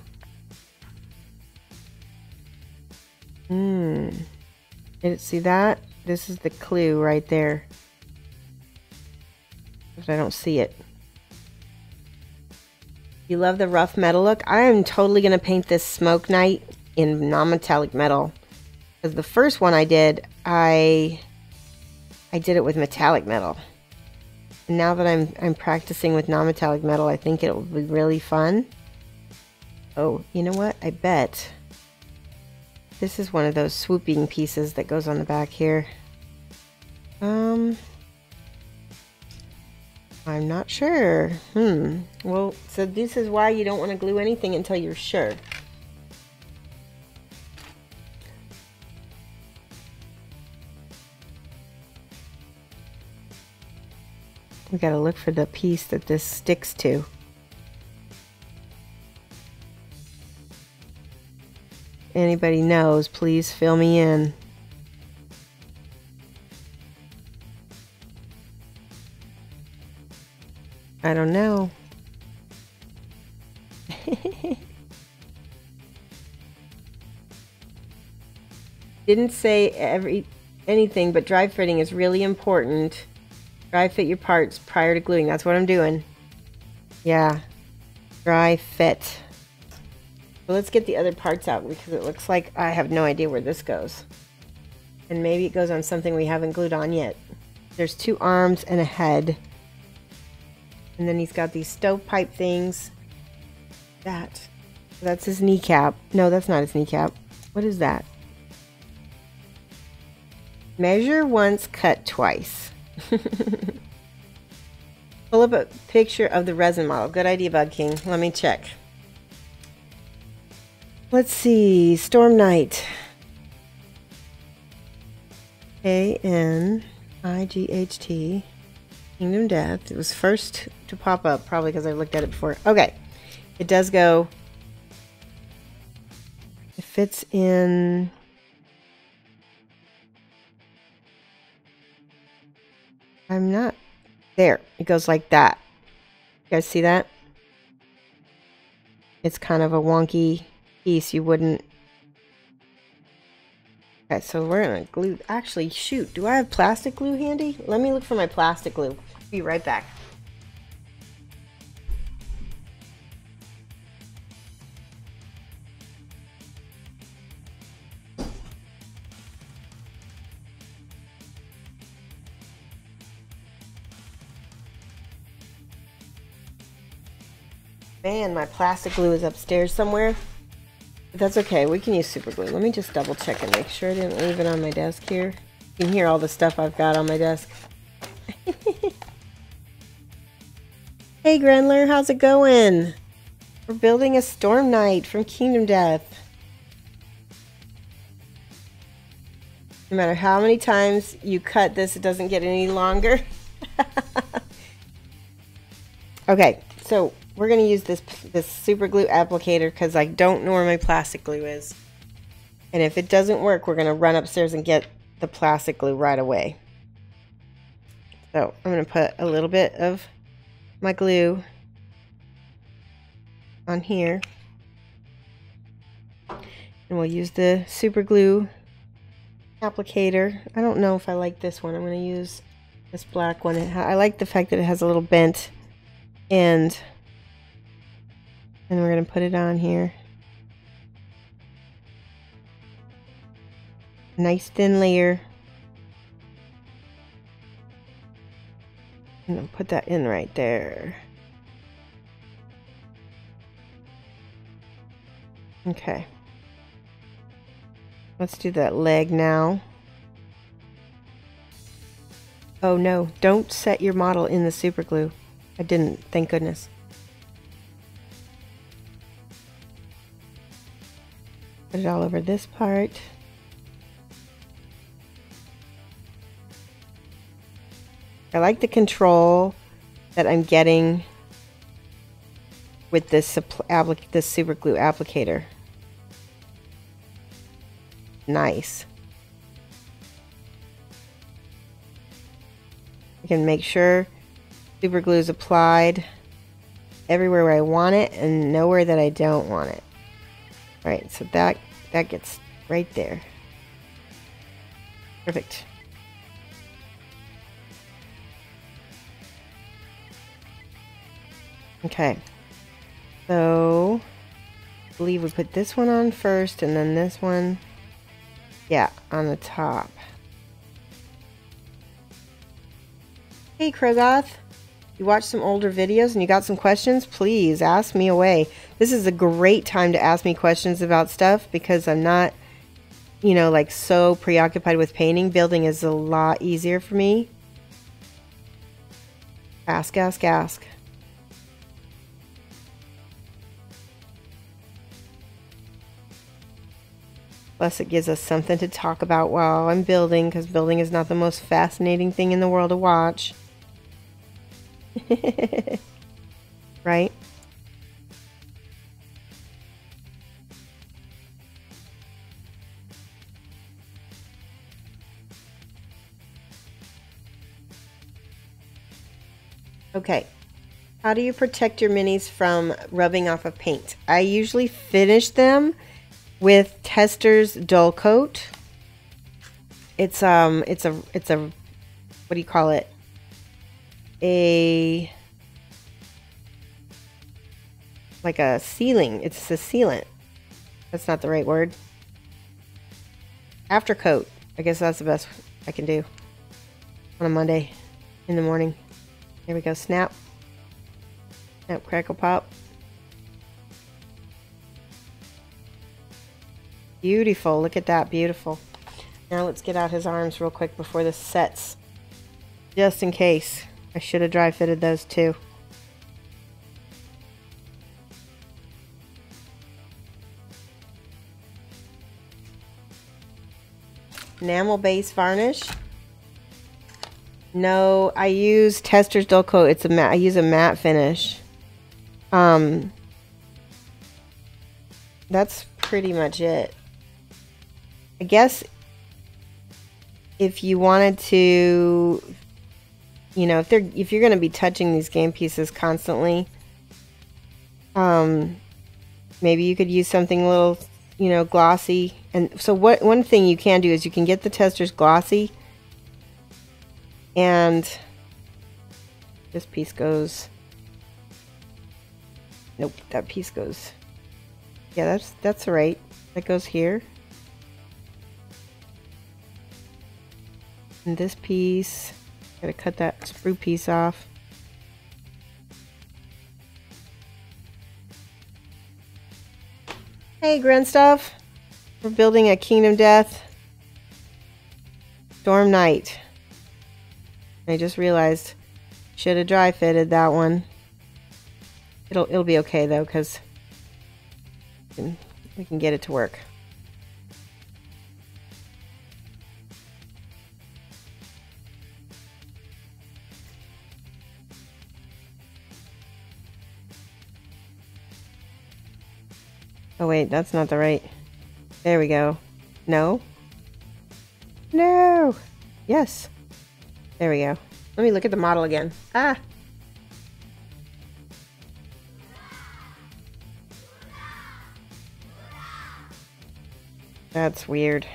See that? This is the clue right there. But I don't see it. You love the rough metal look? I am totally going to paint this Smoke Knight in non-metallic metal. Because the first one I did it with metallic metal. And now that I'm practicing with non-metallic metal, I think it will be really fun. Oh, you know what? I bet this is one of those swooping pieces that goes on the back here. I'm not sure. Well, so this is why you don't want to glue anything until you're sure. We gotta look for the piece that this sticks to. Anybody knows, please fill me in. I don't know. Didn't say anything, but dry fitting is really important. Dry fit your parts prior to gluing. That's what I'm doing. Yeah. Dry fit. So let's get the other parts out because it looks like I have no idea where this goes. And maybe it goes on something we haven't glued on yet. There's 2 arms and a head. And then he's got these stovepipe things. That's his kneecap. No, that's not his kneecap. What is that? Measure once, cut twice. Pull up a picture of the resin model. Good idea, Bug King. Let me check. Let's see. Storm Knight. K-N-I-G-H-T. Kingdom Death. It was first to pop up, probably because I looked at it before. Okay. It does go. It fits in. I'm not. There. It goes like that. You guys see that? It's kind of a wonky piece. You wouldn't. Okay, so we're going to glue. Actually, shoot. Do I have plastic glue handy? Let me look for my plastic glue. Be right back. Man, my plastic glue is upstairs somewhere. But that's okay. We can use super glue. Let me just double check and make sure I didn't leave it on my desk here. You can hear all the stuff I've got on my desk. Hey, Grenler, how's it going? We're building a Storm Knight from Kingdom Death. No matter how many times you cut this, it doesn't get any longer. Okay, so we're going to use this super glue applicator because I don't know where my plastic glue is. And if it doesn't work, we're going to run upstairs and get the plastic glue right away. So I'm going to put a little bit of my glue on here. And we'll use the super glue applicator. I don't know if I like this one. I'm going to use this black one. I like the fact that it has a little bent end. And we're going to put it on here. Nice thin layer. And I'll put that in right there. Okay. Let's do that leg now. Oh no, don't set your model in the super glue. I didn't, thank goodness. Put it all over this part. I like the control that I'm getting with this super glue applicator. Nice. I can make sure super glue is applied everywhere where I want it and nowhere that I don't want it. All right, so that gets right there. Perfect. Okay, so I believe we put this one on first and then this one, yeah, on the top. Hey Krogoth, you watched some older videos and you got some questions? Please ask me away. This is a great time to ask me questions about stuff because I'm not, you know, like so preoccupied with painting. Building is a lot easier for me. Ask, ask, ask. Plus it gives us something to talk about while I'm building, because building is not the most fascinating thing in the world to watch. Right? Okay. How do you protect your minis from rubbing off of paint? I usually finish them with Tester's Dull Coat. It's a what do you call it? a like a sealing. It's a sealant. That's not the right word. Aftercoat. I guess that's the best I can do on a Monday in the morning. There we go. Snap. Snap, crackle, pop. Beautiful. Look at that. Beautiful. Now let's get out his arms real quick before this sets. Just in case. I should have dry fitted those too. Enamel base varnish. No, I use Tester's Dull Coat. It's a matte. I use a matte finish. That's pretty much it. I guess if you wanted to, you know, if you're going to be touching these game pieces constantly, maybe you could use something a little, you know, glossy. And so one thing you can do is you can get the Tester's Glossy, and this piece goes, nope, that piece goes, yeah, that's all right. That goes here. And this piece, gotta cut that sprue piece off. Hey, Gren Stuff. We're building a Kingdom Death Storm Knight. I just realized should have dry fitted that one. It'll be okay though, because we can get it to work. Oh wait, that's not the right. There we go. No. No. Yes. There we go. Let me look at the model again. Ah. That's weird.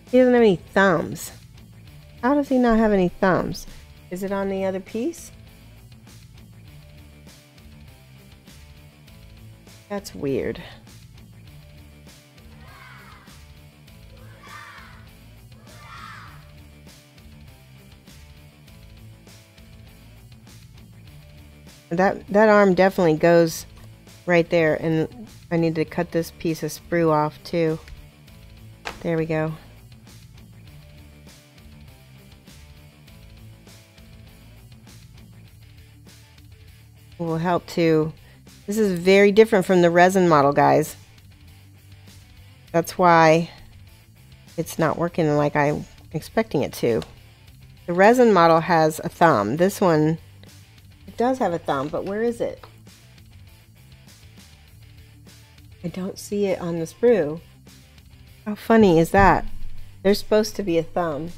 He doesn't have any thumbs. How does he not have any thumbs? Is it on the other piece? That's weird. That arm definitely goes right there, and I need to cut this piece of sprue off too. There we go. Will help too. This is very different from the resin model, guys. That's why it's not working like I'm expecting it to. The resin model has a thumb. This one, it does have a thumb, but where is it? I don't see it on the sprue. How funny is that? There's supposed to be a thumb.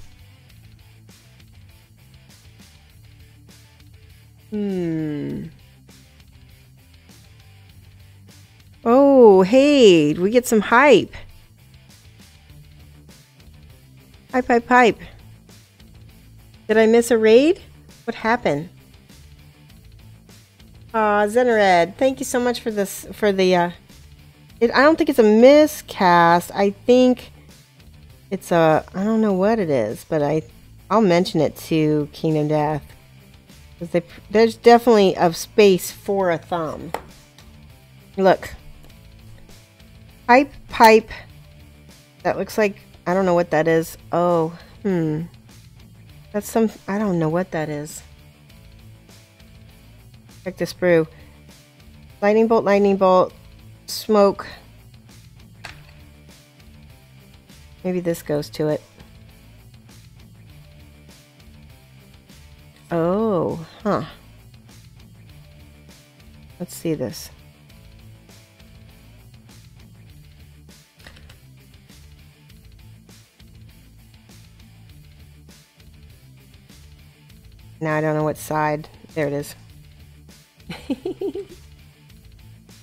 Oh, hey, we get some hype. Hype, hype, hype. Did I miss a raid? What happened? Aw, Zenered, thank you so much for this, for the, I don't think it's a miscast. I think it's a, I don't know what it is, but I'll mention it to Kingdom Death. Because there's definitely a space for a thumb. Look. Pipe. That looks like, I don't know what that is. Oh, that's some, I don't know what that is. Check the sprue. Lightning bolt, smoke. Maybe this goes to it. Oh, huh. Let's see this. Now I don't know what side. There it is.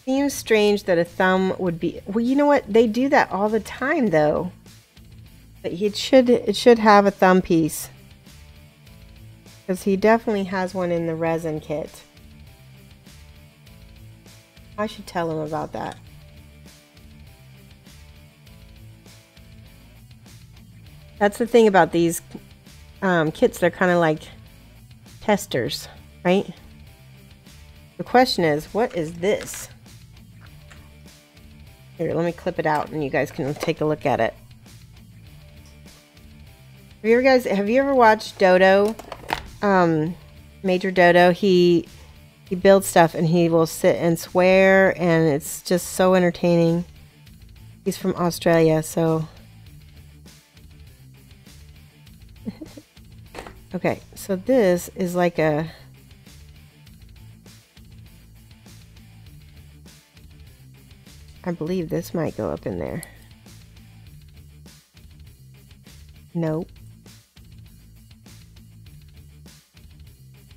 Seems strange that a thumb would be... Well, you know what? They do that all the time, though. But it should have a thumb piece. Because he definitely has one in the resin kit. I should tell him about that. That's the thing about these kits. They're kind of like testers, right? The question is, what is this? Here, let me clip it out and you guys can take a look at it. Have you ever watched Dodo? Major Dodo, he builds stuff and he will sit and swear and it's just so entertaining. He's from Australia, so okay, so this is like a I believe this might go up in there. Nope.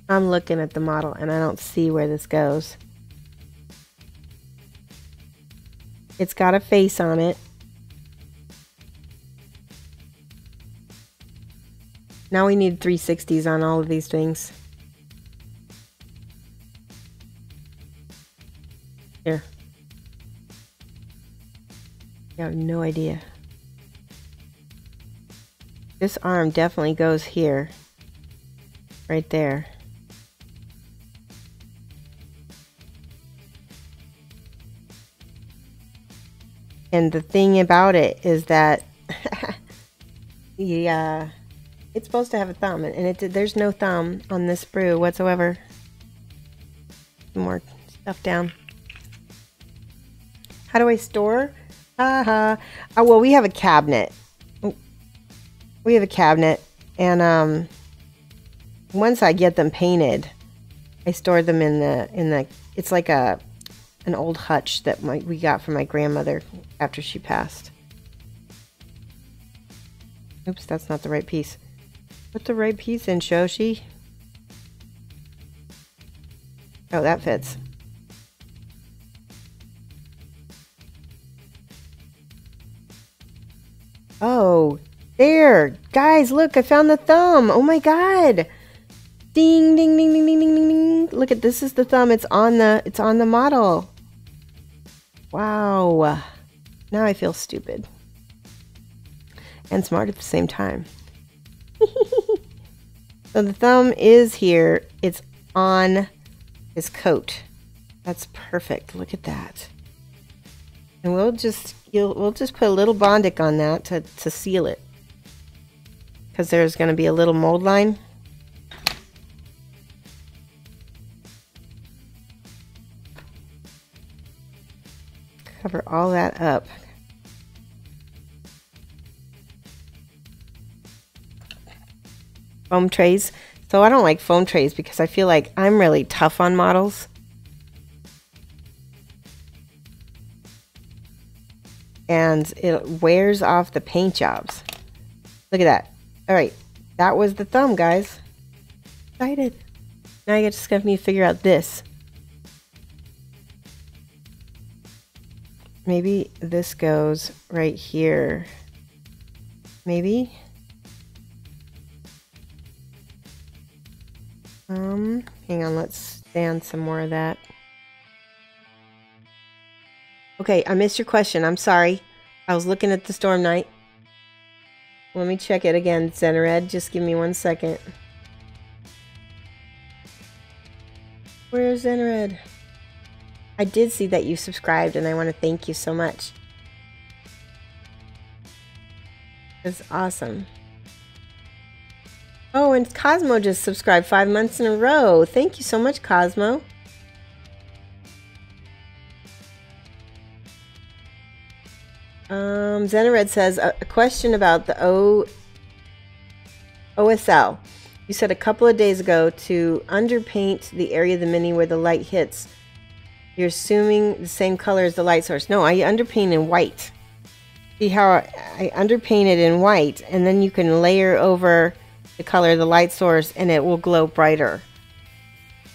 I'm looking at the model and I don't see where this goes. It's got a face on it. Now we need 360s on all of these things. Here. I have no idea. This arm definitely goes here. Right there. And the thing about it is that it's supposed to have a thumb, and there's no thumb on this sprue whatsoever. Some more stuff down. How do I store? Oh, well, we have a cabinet. We have a cabinet, and once I get them painted, I store them in the. It's like an old hutch that we got from my grandmother after she passed. Oops, that's not the right piece. Put the right piece in, Shoshie. Oh, that fits. Oh, there. Guys, look, I found the thumb. Oh my god. Ding, ding, ding, ding, ding, ding, ding, ding. Look at this is the thumb. It's on the model. Wow. Now I feel stupid. And smart at the same time. So the thumb is here. It's on his coat. That's perfect. Look at that. And we'll just put a little Bondic on that to seal it. Because there's going to be a little mold line. Cover all that up. Foam trays. So I don't like foam trays because I feel like I'm really tough on models. And it wears off the paint jobs. Look at that. Alright, that was the thumb, guys. Excited. Now I just got to figure out this. Maybe this goes right here. Maybe. Hang on, let's stand some more of that. Okay, I missed your question. I'm sorry. I was looking at the Storm Knight. Let me check it again, Zenered. Just give me 1 second. Where's Zenered? I did see that you subscribed, and I want to thank you so much. That's awesome. Oh, and Cosmo just subscribed 5 months in a row. Thank you so much, Cosmo. Zenered says, a question about the OSL. You said a couple of days ago to underpaint the area of the Mini where the light hits. You're assuming the same color as the light source. No, I underpaint in white. See how I underpainted in white, and then you can layer over the color of the light source and it will glow brighter.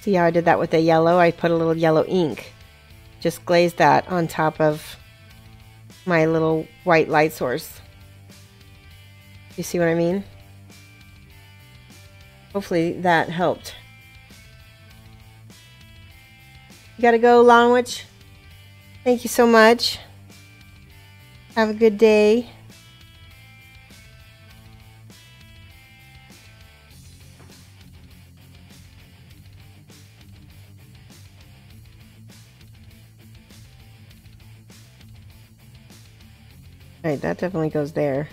See how I did that with the yellow? I put a little yellow ink. Just glazed that on top of my little white light source. You see what I mean? Hopefully that helped. You gotta go, Lonwich. Thank you so much. Have a good day. Right, that definitely goes there.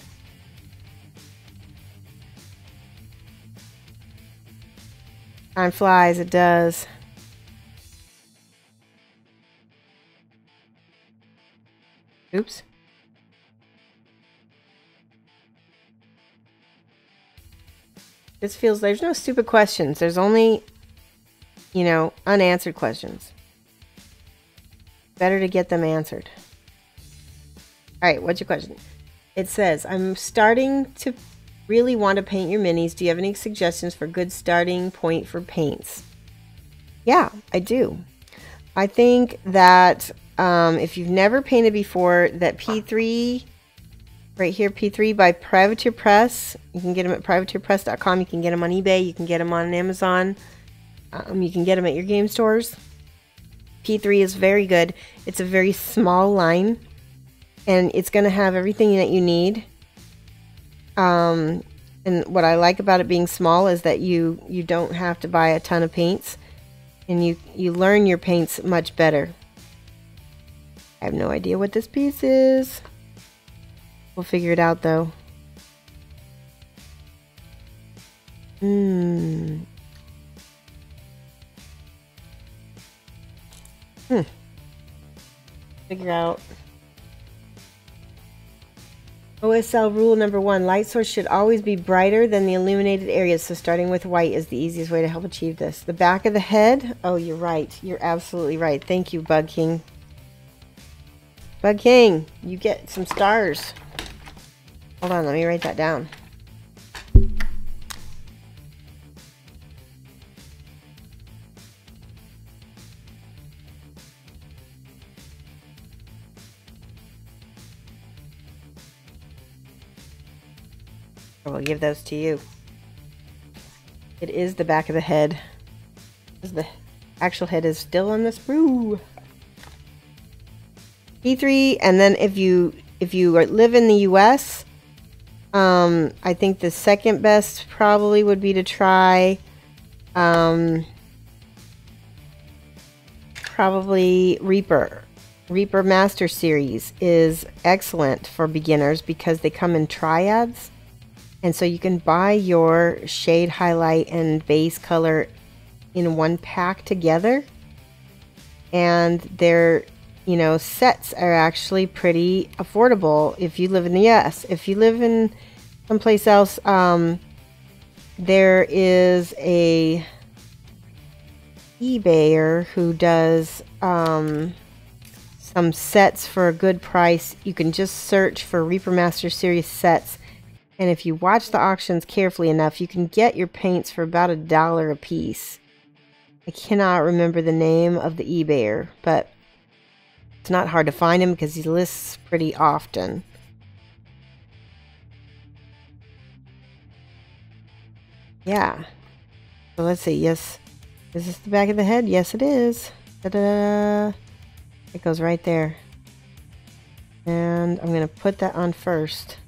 Time flies, it does. Oops. This feels, there's no stupid questions. There's only, you know, unanswered questions. Better to get them answered. All right, what's your question? It says, I'm starting to really want to paint your minis. Do you have any suggestions for good starting point for paints? Yeah, I do. I think that if you've never painted before, that P3, right here, P3 by Privateer Press. You can get them at privateerpress.com. You can get them on eBay. You can get them on Amazon. You can get them at your game stores. P3 is very good. It's a very small line, and it's going to have everything that you need. And what I like about it being small is that you don't have to buy a ton of paints, and you learn your paints much better. I have no idea what this piece is. We'll figure it out though. Figure out. OSL rule number 1, light source should always be brighter than the illuminated areas, so starting with white is the easiest way to help achieve this. The back of the head, oh, you're right. You're absolutely right. Thank you, Bug King. Bug King, you get some stars. Hold on, let me write that down. I will give those to you. It is the back of the head. The actual head is still on the sprue. P3, and then if you live in the US, I think the second best probably would be to try probably Reaper. Reaper Master Series is excellent for beginners because they come in triads. And so you can buy your shade, highlight, and base color in one pack together. And their, you know, sets are actually pretty affordable if you live in the US. If you live in someplace else, there is a eBayer who does some sets for a good price. You can just search for Reaper Master Series sets. And if you watch the auctions carefully enough, you can get your paints for about $1 a piece. I cannot remember the name of the eBayer, but it's not hard to find him because he lists pretty often. Yeah. So let's see. Yes. Is this the back of the head? Yes, it is. Ta-da! It goes right there. And I'm going to put that on first.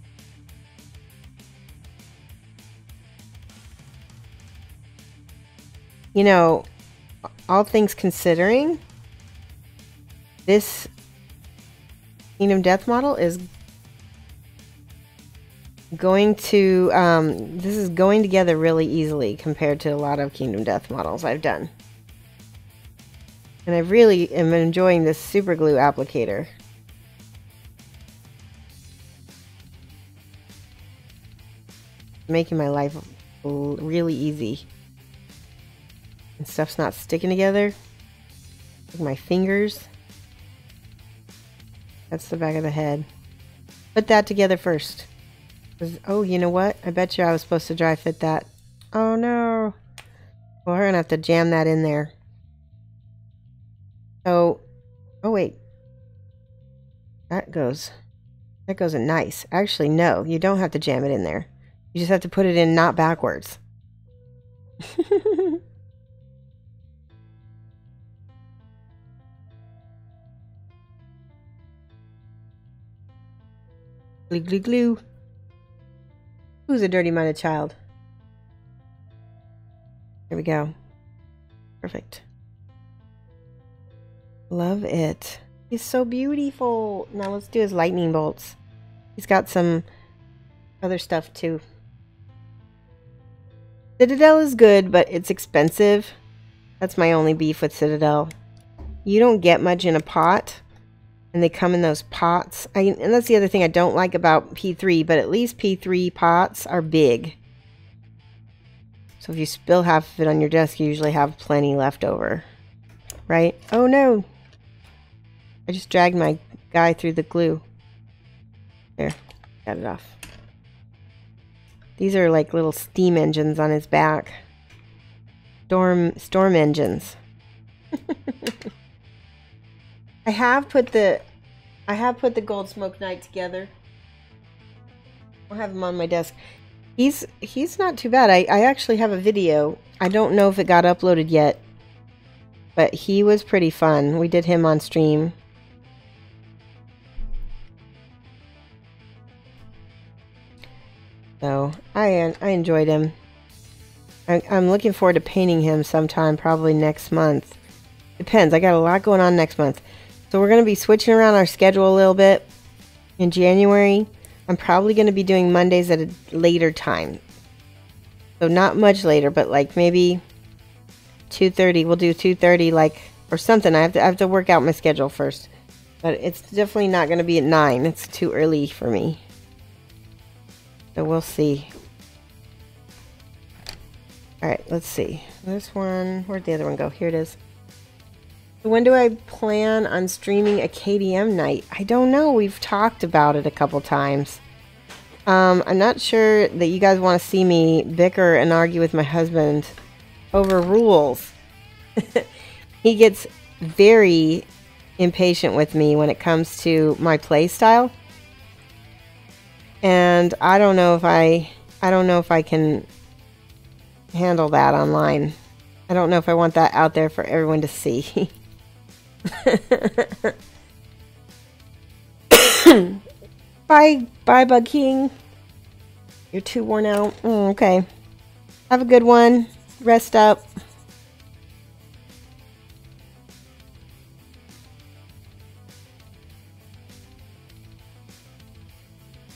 You know, all things considering, this Kingdom Death model is going to, this is going together really easily compared to a lot of Kingdom Death models I've done. And I really am enjoying this super glue applicator. Making my life really easy. And stuff's not sticking together. Like my fingers. That's the back of the head. Put that together first. Oh, you know what? I bet you I was supposed to dry fit that. Oh no. Well, we're gonna have to jam that in there. So, oh wait. That goes in nice. Actually, no, you don't have to jam it in there. You just have to put it in not backwards. Glue, glue, glue. Who's a dirty-minded child? Here we go. Perfect. Love it. He's so beautiful. Now let's do his lightning bolts. He's got some other stuff too. Citadel is good, but it's expensive. That's my only beef with Citadel. You don't get much in a pot. And they come in those pots. And that's the other thing I don't like about P3, but at least P3 pots are big. So if you spill half of it on your desk, you usually have plenty left over. Right? Oh no! I just dragged my guy through the glue. There. Got it off. These are like little steam engines on his back. Storm engines. I have put the Gold Smoke Knight together. I'll have him on my desk. He's not too bad. I actually have a video. I don't know if it got uploaded yet, but he was pretty fun. We did him on stream. So I enjoyed him. I'm looking forward to painting him sometime, probably next month. Depends. I got a lot going on next month. So we're going to be switching around our schedule a little bit in January. I'm probably going to be doing Mondays at a later time. So not much later, but like maybe 2:30. We'll do 2:30 like, or something. I have to work out my schedule first. But it's definitely not going to be at 9. It's too early for me. So we'll see. Alright, let's see. This one, where'd the other one go? Here it is. When do I plan on streaming a KDM night? I don't know. We've talked about it a couple times. I'm not sure that you guys want to see me bicker and argue with my husband over rules. He gets very impatient with me when it comes to my play style. And I don't know if I can handle that online. I don't know if I want that out there for everyone to see. Bye, Bug King. You're too worn out. Okay. Have a good one. Rest up.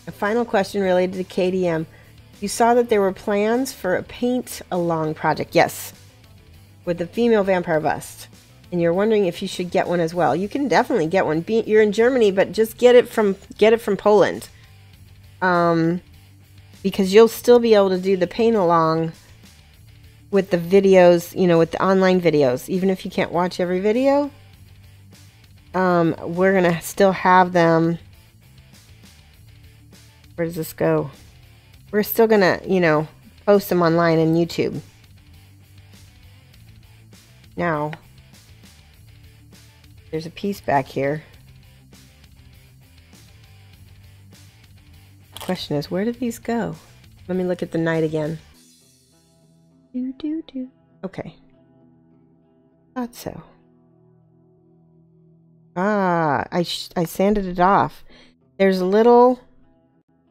A final question related to KDM. You saw that there were plans for a paint-along project. Yes. With the female vampire bust. And you're wondering if you should get one as well. You can definitely get one. You're in Germany, but just get it from Poland. Because you'll still be able to do the paint along with the videos, you know, with the online videos. Even if you can't watch every video, we're gonna still have them. Where does this go? We're still gonna, you know, post them online on YouTube. Now, there's a piece back here. The question is, where did these go? Let me look at the night again. Okay. Thought so. Ah, I sanded it off. There's a little...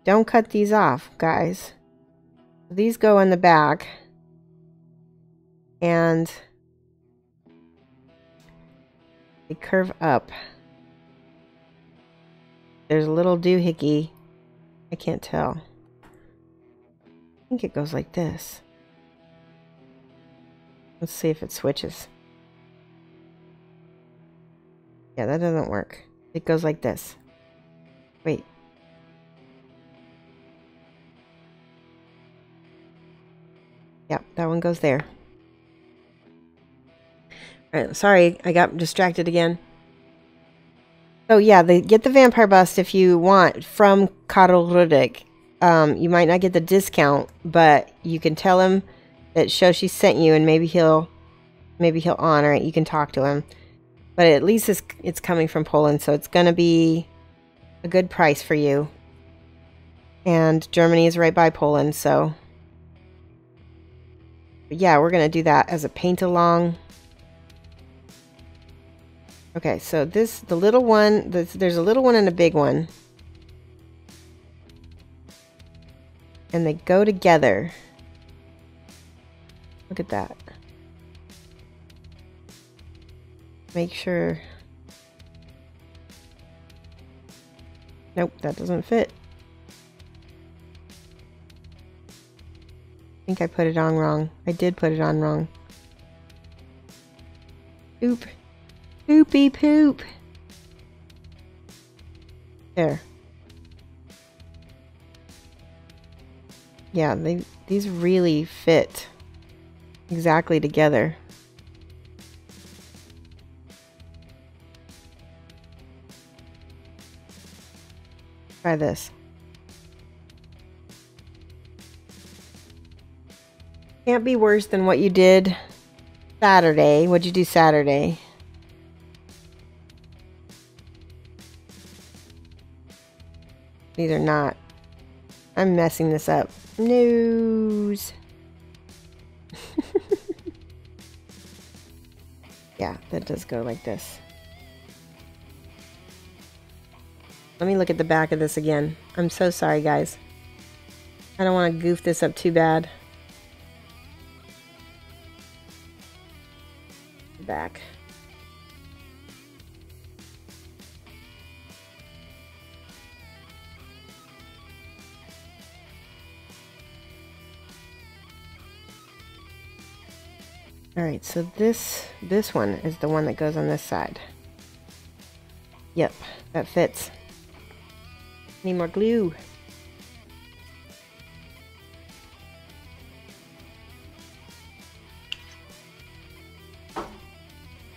Don't cut these off, guys. These go in the back. And... they curve up. There's a little doohickey. I can't tell. I think it goes like this. Let's see if it switches. Yeah, that doesn't work. It goes like this. Wait. Yep, that one goes there. Alright, sorry, I got distracted again. So yeah, get the vampire bust if you want from Karl Rudik. You might not get the discount, but you can tell him that Shoshie sent you, and maybe he'll honor it. You can talk to him, but at least it's coming from Poland, so it's gonna be a good price for you. And Germany is right by Poland, so... But yeah, we're going to do that as a paint-along. Okay, so this, the little one, there's a little one and a big one. And they go together. Look at that. Make sure... Nope, that doesn't fit. I think I put it on wrong. I did put it on wrong. Oop. Poopy poop. There. Yeah, these really fit exactly together. Try this. Can't be worse than what you did Saturday. What'd you do Saturday? These are not. I'm messing this up. News. Yeah, that does go like this. Let me look at the back of this again. I'm so sorry, guys. I don't want to goof this up too bad. Back. All right, so this one is the one that goes on this side. Yep, that fits. Need more glue.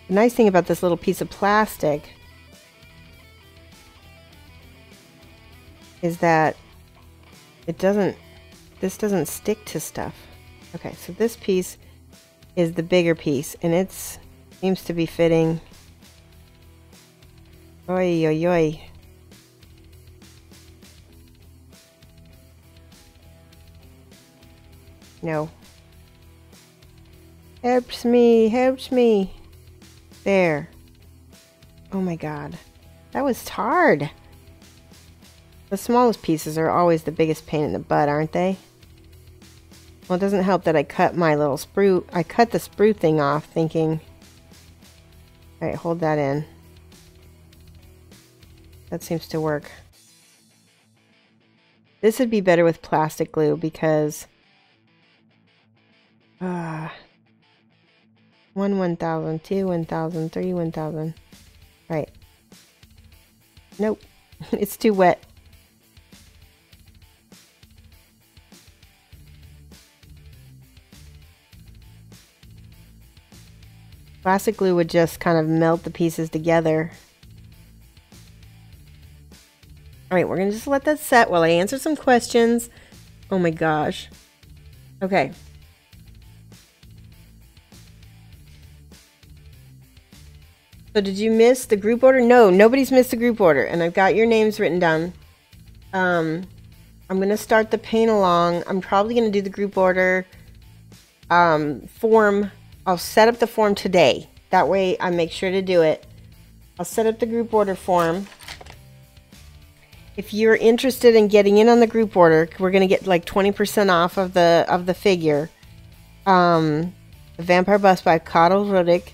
The nice thing about this little piece of plastic is that this doesn't stick to stuff. Okay, so this piece is the bigger piece, and it seems to be fitting. Oi, oi, oi. No. Helps me, helps me. There. Oh my god. That was hard. The smallest pieces are always the biggest pain in the butt, aren't they? Well, it doesn't help that I cut my little sprue. I cut the sprue thing off thinking... Alright, hold that in. That seems to work. This would be better with plastic glue because... 1,000, 2, 1,000, 3, 1,000. Right. Nope. It's too wet. Plastic glue would just kind of melt the pieces together. Alright, we're going to just let that set while I answer some questions. Oh my gosh. Okay. So did you miss the group order? No, nobody's missed the group order. And I've got your names written down. I'm going to start the paint along. I'm probably going to do the group order form. I'll set up the form today. That way I make sure to do it. I'll set up the group order form. If you're interested in getting in on the group order, we're going to get like 20% off of the figure. The Vampire Bust by Karl Rudik.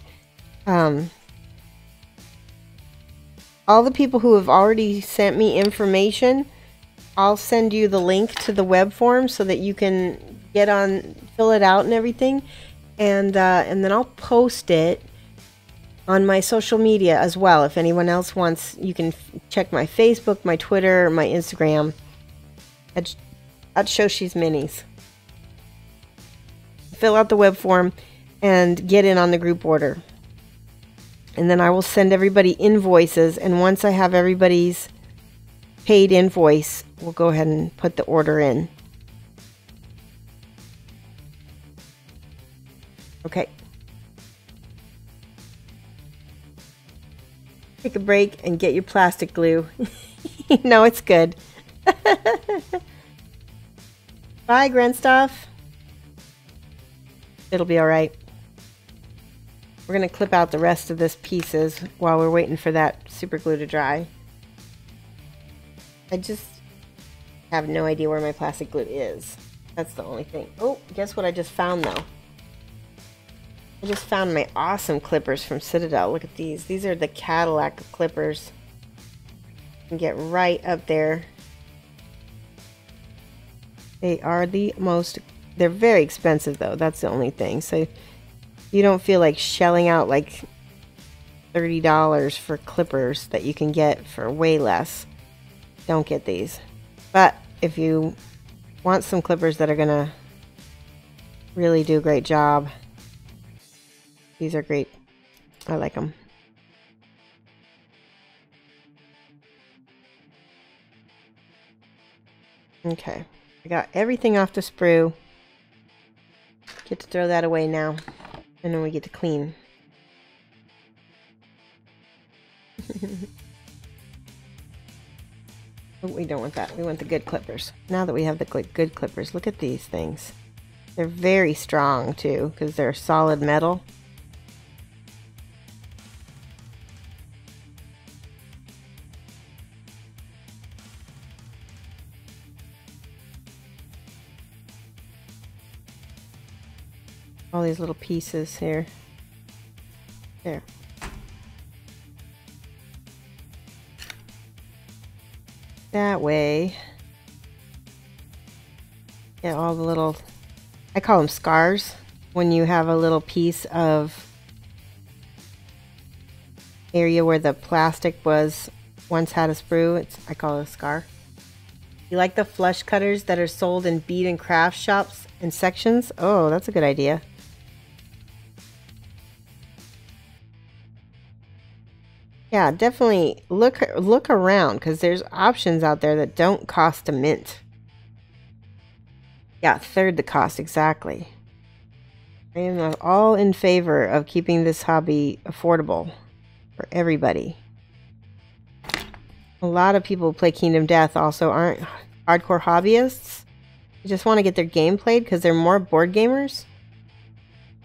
All the people who have already sent me information, I'll send you the link to the web form so that you can get on, fill it out and everything. And then I'll post it on my social media as well. If anyone else wants, you can check my Facebook, my Twitter, my Instagram at Shoshie's Minis. Fill out the web form and get in on the group order. And then I will send everybody invoices, and once I have everybody's paid invoice, we'll go ahead and put the order in. Okay. Take a break and get your plastic glue. No, it's good. Bye, Grenstuff. It'll be all right. We're going to clip out the rest of this pieces while we're waiting for that super glue to dry. I just have no idea where my plastic glue is. That's the only thing. Oh, guess what I just found though? I just found my awesome clippers from Citadel. Look at these. These are the Cadillac clippers. You can get right up there. They are the most, they're very expensive though. That's the only thing. So you don't feel like shelling out like $30 for clippers that you can get for way less. Don't get these. But if you want some clippers that are gonna really do a great job, these are great. I like them. Okay, I got everything off the sprue. Get to throw that away now, and then we get to clean. Oh, we don't want that. We want the good clippers. Now that we have the good clippers, look at these things. They're very strong too, because they're solid metal. All these little pieces here. There. That way, get all the little, I call them scars, when you have a little piece of area where the plastic was once had a sprue. I call it a scar. You like the flush cutters that are sold in bead and craft shops and sections? Oh, that's a good idea. Yeah, definitely look around, because there's options out there that don't cost a mint. Yeah, third the cost, exactly. I am all in favor of keeping this hobby affordable for everybody. A lot of people who play Kingdom Death also aren't hardcore hobbyists. They just want to get their game played because they're more board gamers.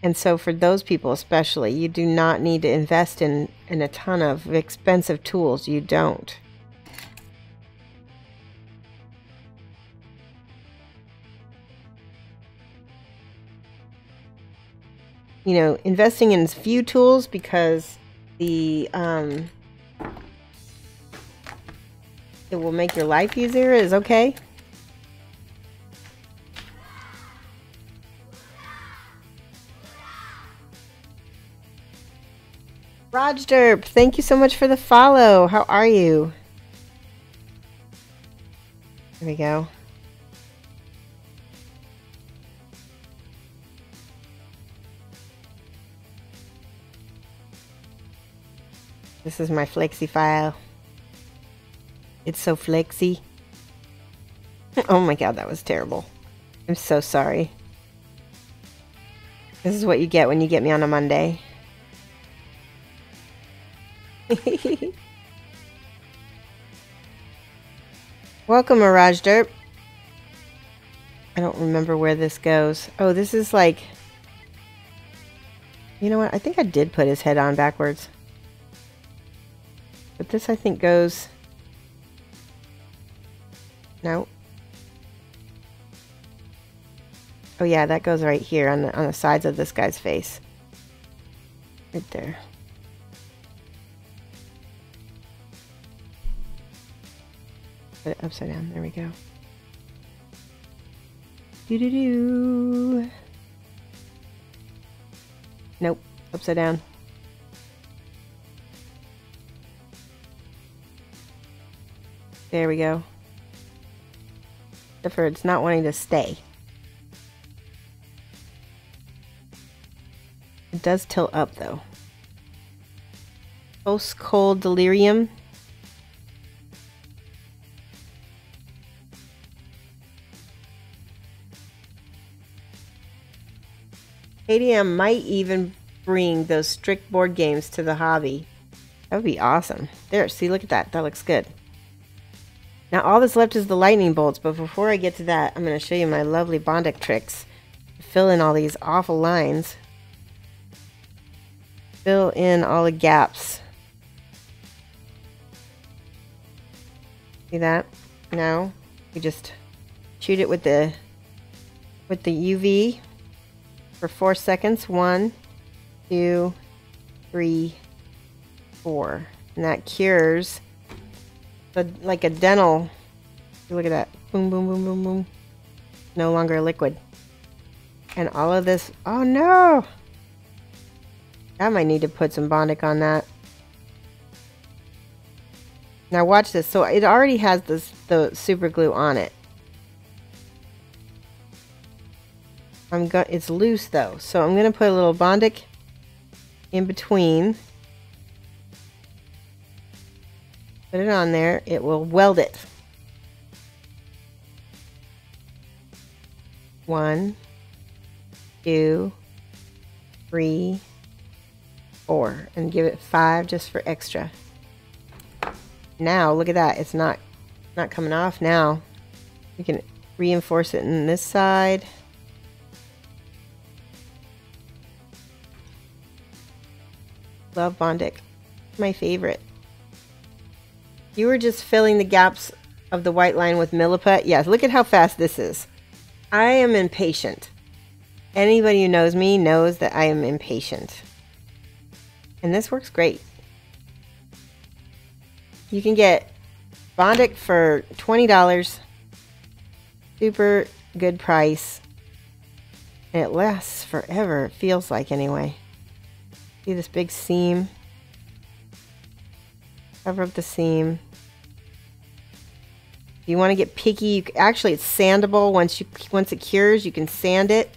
And so for those people especially, you do not need to invest in a ton of expensive tools. You don't. You know, investing in few tools because it will make your life easier is okay. Rajderp, thank you so much for the follow. How are you? There we go. This is my flexi file. It's so flexy. Oh my god, that was terrible. I'm so sorry. This is what you get when you get me on a Monday. Welcome, Mirage Derp. I don't remember where this goes. Oh, this is like... You know what? I think I did put his head on backwards. But this, I think, goes... No. Oh yeah, that goes right here on the sides of this guy's face. Right there. Put it upside down. There we go. Doo-doo-doo. Nope. Upside down. There we go. Except for it's not wanting to stay. It does tilt up though. Post-cold delirium. ADM might even bring those strict board games to the hobby. That would be awesome. There, see, look at that. That looks good. Now all that's left is the lightning bolts, but before I get to that, I'm going to show you my lovely Bondek tricks. Fill in all these awful lines. Fill in all the gaps. See that? Now you just shoot it with the UV for 4 seconds. 1, 2, 3, 4, and that cures like a dental. Look at that! Boom, boom, boom, boom, boom. No longer a liquid. And all of this. Oh no! I might need to put some Bondek on that. Now watch this. So it already has the super glue on it. It's loose though, so I'm gonna put a little Bondek in between. Put it on there. It will weld it. 1, 2, 3, 4, and give it 5 just for extra. Now look at that. It's not coming off now. You can reinforce it in this side. Love Bondek. My favorite. You were just filling the gaps of the white line with Milliput. Yes, look at how fast this is. I am impatient. Anybody who knows me knows that I am impatient. And this works great. You can get Bondek for $20. Super good price. And it lasts forever, it feels like anyway. See this big seam? Cover up the seam. If you want to get picky, actually it's sandable. Once it cures, you can sand it.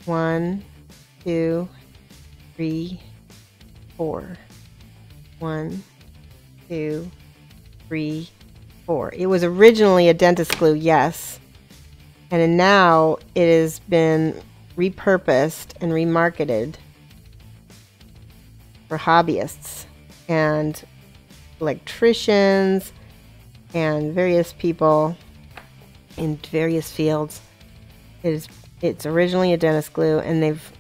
1, 2, 3, 4. 1, 2, 3, 4. It was originally a dentist glue, yes. And now it has been repurposed and remarketed for hobbyists and electricians and various people in various fields. It's originally a dentist glue, and they've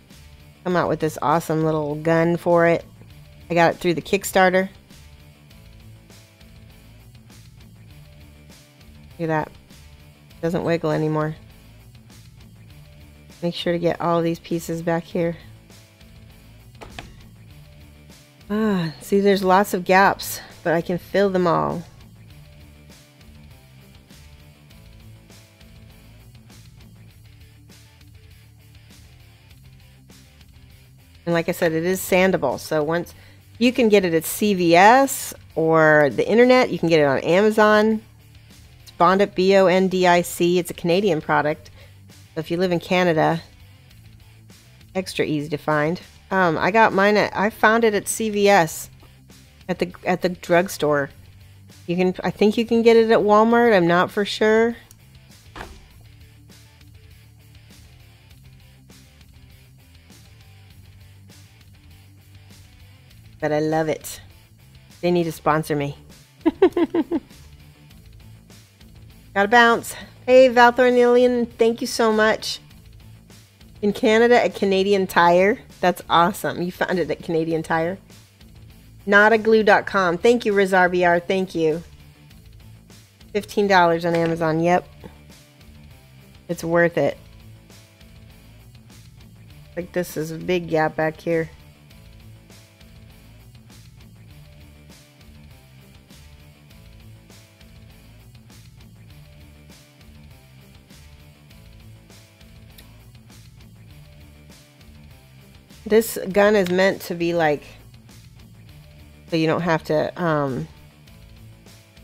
come out with this awesome little gun for it. I got it through the Kickstarter. Look at that. It doesn't wiggle anymore. Make sure to get all these pieces back here. See, there's lots of gaps, but I can fill them all. And like I said, it is sandable. So once you can get it at CVS or the internet, you can get it on Amazon. It's Bondic, B-O-N-D-I-C. It's a Canadian product. So if you live in Canada, extra easy to find. I got mine I found it at CVS at the drugstore. I think you can get it at Walmart. I'm not for sure. But I love it. They need to sponsor me. Gotta bounce. Hey, Valthornillian, thank you so much. In Canada, at Canadian Tire. That's awesome. You found it at Canadian Tire. Notaglue.com. Thank you, RizRBR. Thank you. $15 on Amazon. Yep. It's worth it. Like this is a big gap back here. This gun is meant to be like, so you don't have to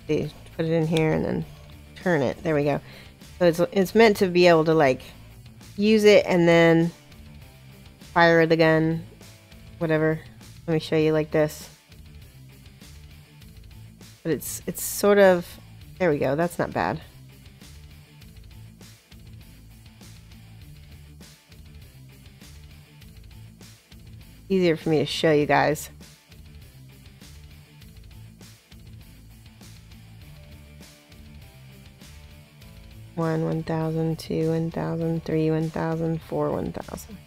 put it in here and then turn it. There we go. So it's meant to be able to like use it and then fire the gun, whatever. Let me show you like this. But it's sort of, there we go. That's not bad. Easier for me to show you guys. 1, 1000, 2, 1000, 3, 1000, 4, 1000.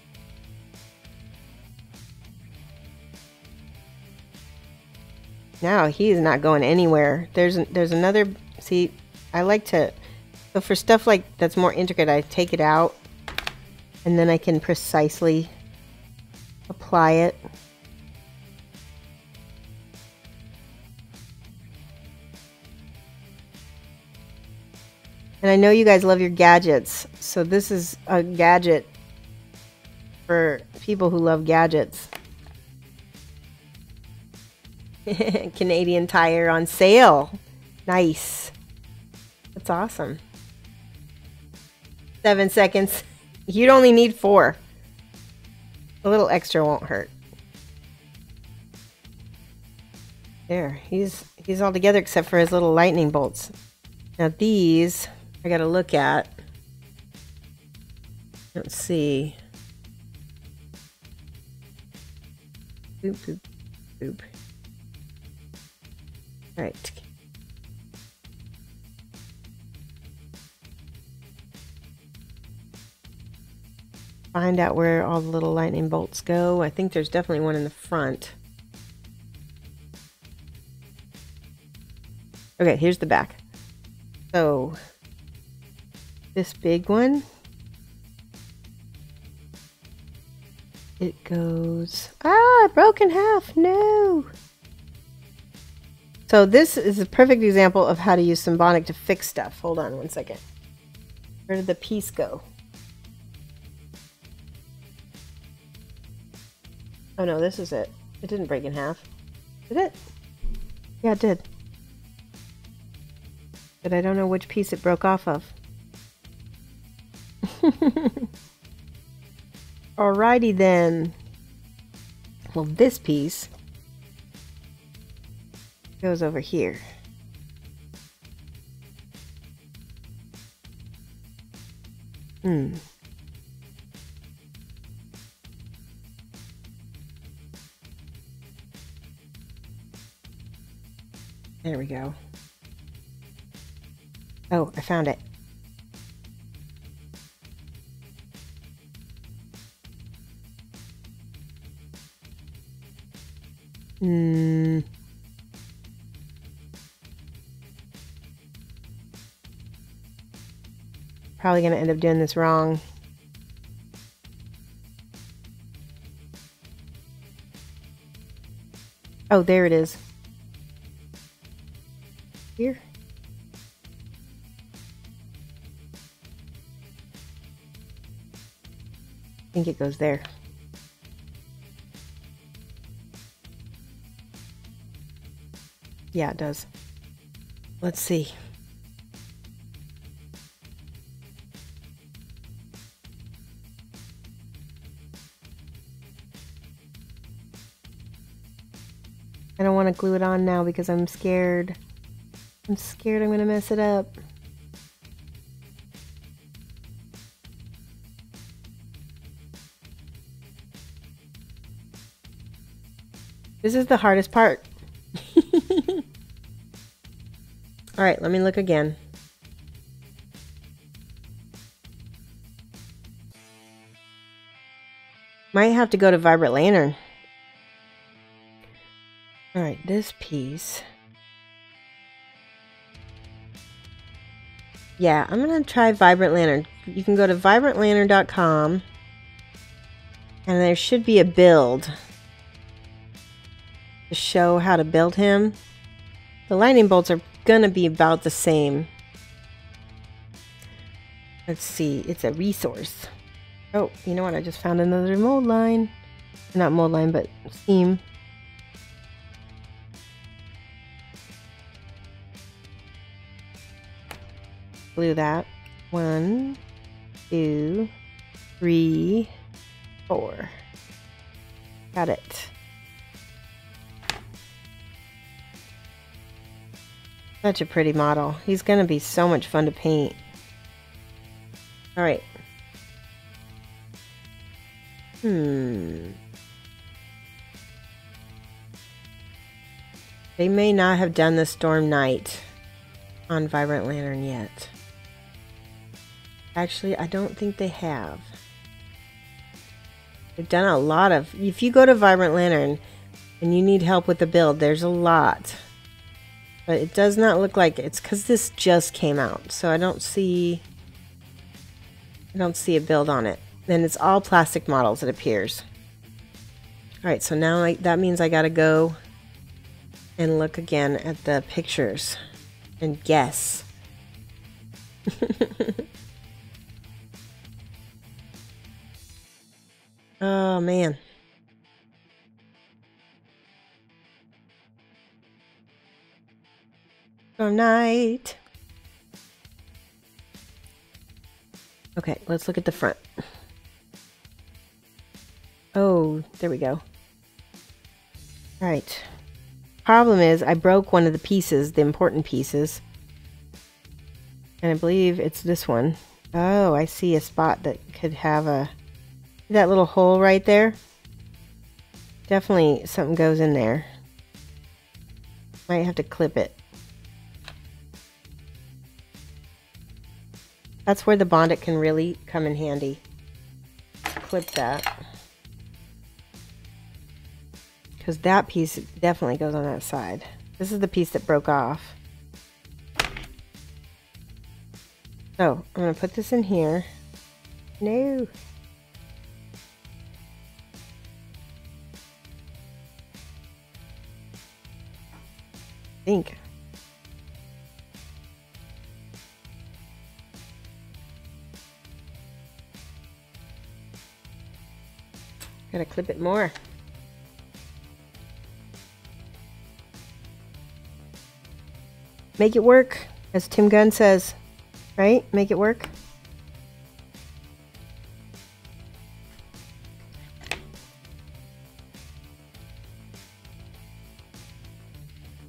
Now he is not going anywhere. There's another, see, I like to, so for stuff like that's more intricate, I take it out and then I can precisely apply it. And I know you guys love your gadgets, so this is a gadget for people who love gadgets. Canadian Tire on sale. Nice. That's awesome. 7 seconds. You'd only need 4. A little extra won't hurt. There, he's all together except for his little lightning bolts. Now these I gotta look at. Let's see. Boop, boop, boop. All right. Find out where all the little lightning bolts go. I think there's definitely one in the front. Okay, here's the back. So this big one, it goes, it broke in half, no. So this is a perfect example of how to use Symbonic to fix stuff. Hold on one second. Where did the piece go? Oh no, this is it. It didn't break in half. Did it? Yeah, it did. But I don't know which piece it broke off of. Alrighty then. Well, this piece goes over here. There we go. Oh, I found it. Probably gonna end up doing this wrong. Oh, there it is. Here. I think it goes there. Yeah, it does. Let's see. I don't want to glue it on now because I'm scared. I'm scared I'm going to mess it up. This is the hardest part. All right, let me look again. Might have to go to Vibrant Lantern. All right, this piece. Yeah, I'm going to try Vibrant Lantern. You can go to vibrantlantern.com and there should be a build to show how to build him. The lightning bolts are going to be about the same. Let's see, it's a resource. Oh, you know what? I just found another mold line. Not mold line, but seam. Glue that. 1, 2, 3, 4. Got it. Such a pretty model. He's going to be so much fun to paint. All right. They may not have done the Storm Knight on Vibrant Lantern yet. Actually, I don't think they have. They've done a lot of... If you go to Vibrant Lantern and you need help with the build, there's a lot. But it does not look like it's because this just came out. So I don't see a build on it. And it's all plastic models, it appears. Alright, so now that means I gotta go and look again at the pictures and guess. Oh man. Storm Knight. Okay, let's look at the front. Oh, there we go. Alright. Problem is, I broke one of the pieces, the important pieces. And I believe it's this one. Oh, I see a spot that could have a... that little hole right there. Definitely something goes in there. Might have to clip it. That's where the Bondit can really come in handy. Clip that. Because that piece definitely goes on that side. This is the piece that broke off. So, I'm going to put this in here. No. I think. Gotta clip it more. Make it work, as Tim Gunn says, right? Make it work.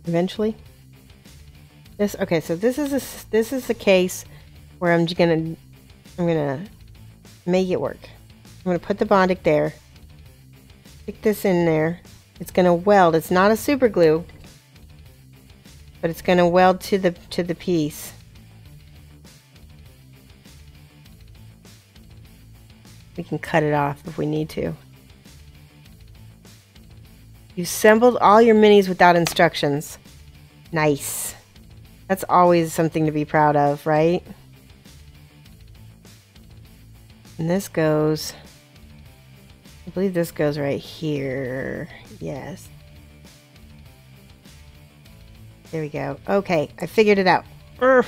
Eventually. Okay, so this is a case where I'm gonna make it work. I'm gonna put the Bondit there. Stick this in there. It's gonna weld. It's not a super glue, but it's gonna weld to the piece. We can cut it off if we need to. You assembled all your minis without instructions. Nice. That's always something to be proud of, right? And this goes... I believe this goes right here. Yes. There we go. Okay, I figured it out. The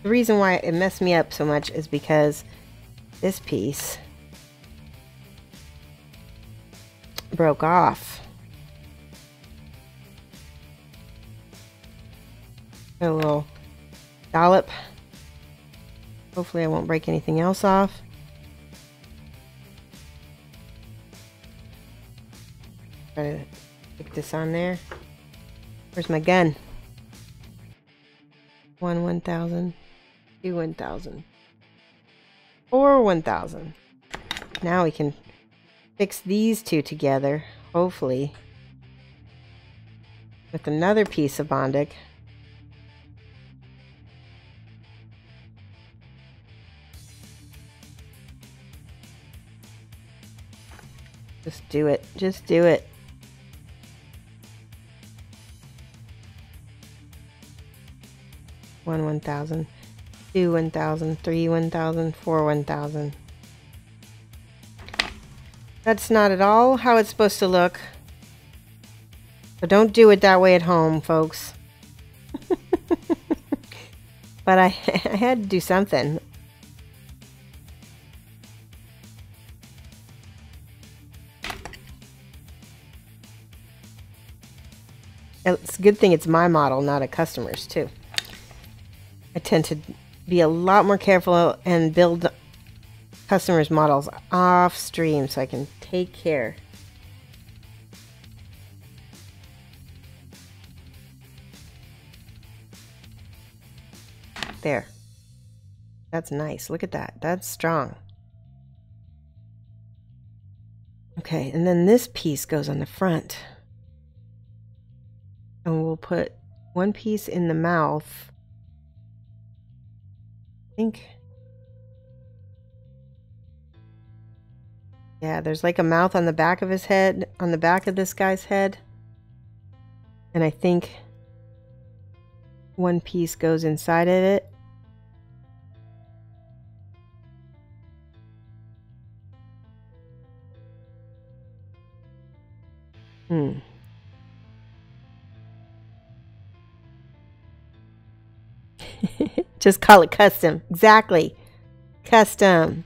reason why it messed me up so much is because this piece broke off. A little dollop. Hopefully I won't break anything else off. Try to stick this on there. Where's my gun? 1,000. 2 1,000. 4 1,000. Now we can fix these two together, hopefully, with another piece of Bondit. Just do it. Just do it. One 1,000. 2 1,000. 3 1,000. 4 1,000. That's not at all how it's supposed to look. So don't do it that way at home, folks. But I had to do something. It's a good thing it's my model, not a customer's, too. I tend to be a lot more careful and build customers' models off stream so I can take care. There. That's nice. Look at that. That's strong. Okay, and then this piece goes on the front. And we'll put one piece in the mouth. I think Yeah, there's like a mouth on the back of his head, on the back of this guy's head. And I think one piece goes inside of it. Just call it custom. Exactly. Custom.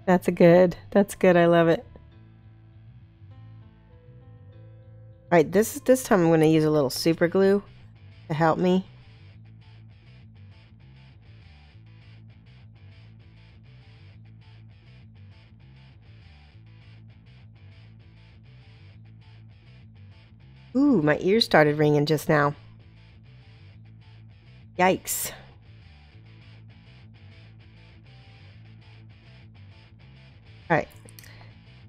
That's good. I love it. All right, this time I'm going to use a little super glue to help me. Ooh, my ears started ringing just now. Yikes. All right.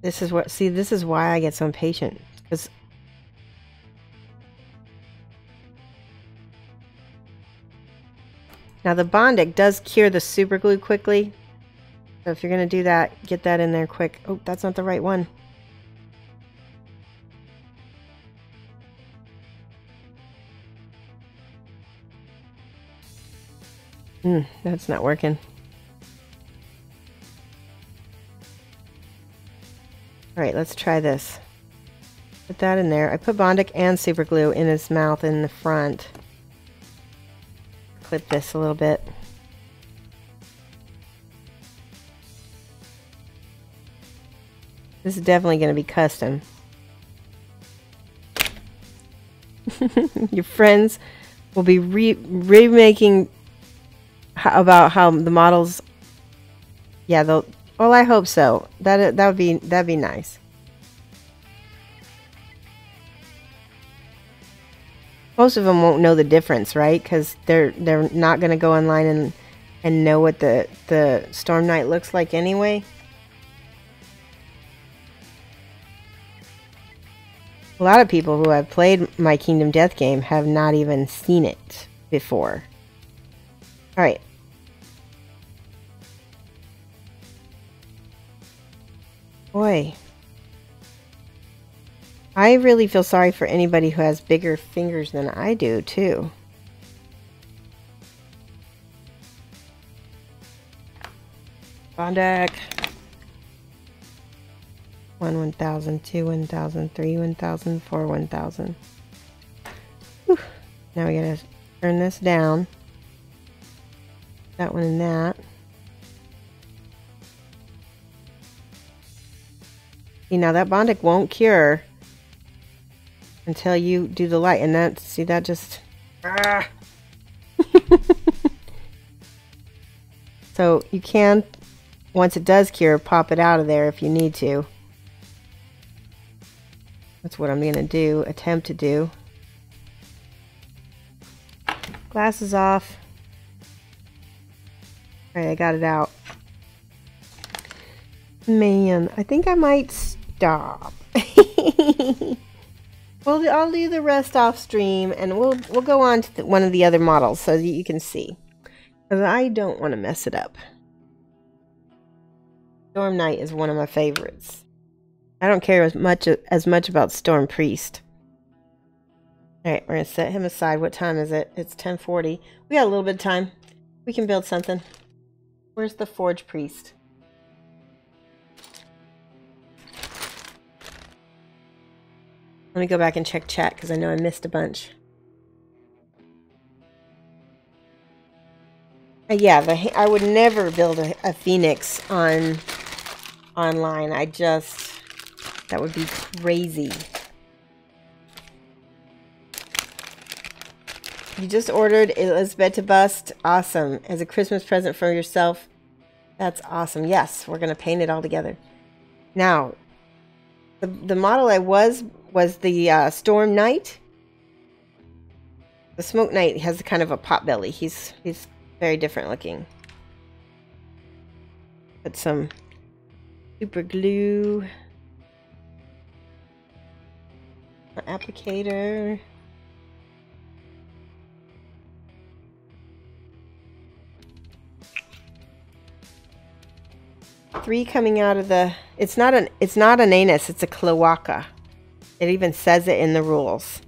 This is why I get so impatient. Because now the Bondic does cure the super glue quickly. So if you're going to do that, get that in there quick. Oh, that's not the right one. That's not working. All right, let's try this. Put that in there. I put Bondic and super glue in his mouth in the front. Clip this a little bit. This is definitely going to be custom. Your friends will be remaking about how the models. Yeah, they'll. Well, I hope so. That'd be nice. Most of them won't know the difference, right? Because they're not going to go online and know what the Storm Knight looks like anyway. A lot of people who have played my Kingdom Death game have not even seen it before. All right. Boy. I really feel sorry for anybody who has bigger fingers than I do, too. Bondic. 1, 1,000, 2, 1,000, 3, 1,000, 4, 1,000. Now we gotta turn this down. That one and that. See, now that Bondic won't cure until you do the light, and that, see, that just... Ah. So you can, once it does cure, pop it out of there if you need to. That's what I'm going to do, attempt to do. Glasses off. Alright, I got it out. Man, I think I might stop. Well, I'll do the rest off stream, and we'll go on to one of the other models so that you can see. Because I don't want to mess it up. Storm Knight is one of my favorites. I don't care as much about Storm Priest. Alright, we're going to set him aside. What time is it? It's 10:40. We got a little bit of time. We can build something. Where's the Forge Priest? Let me go back and check chat because I know I missed a bunch. Yeah, I would never build a Phoenix online. That would be crazy. You just ordered Elizabeth to bust. Awesome. As a Christmas present for yourself. That's awesome. Yes, we're going to paint it all together. Now, the model I was the Storm Knight. The Smoke Knight has kind of a pot belly. He's very different looking. Put some super glue. Applicator. 3 coming out of the... It's not an anus, it's a cloaca. It even says it in the rules.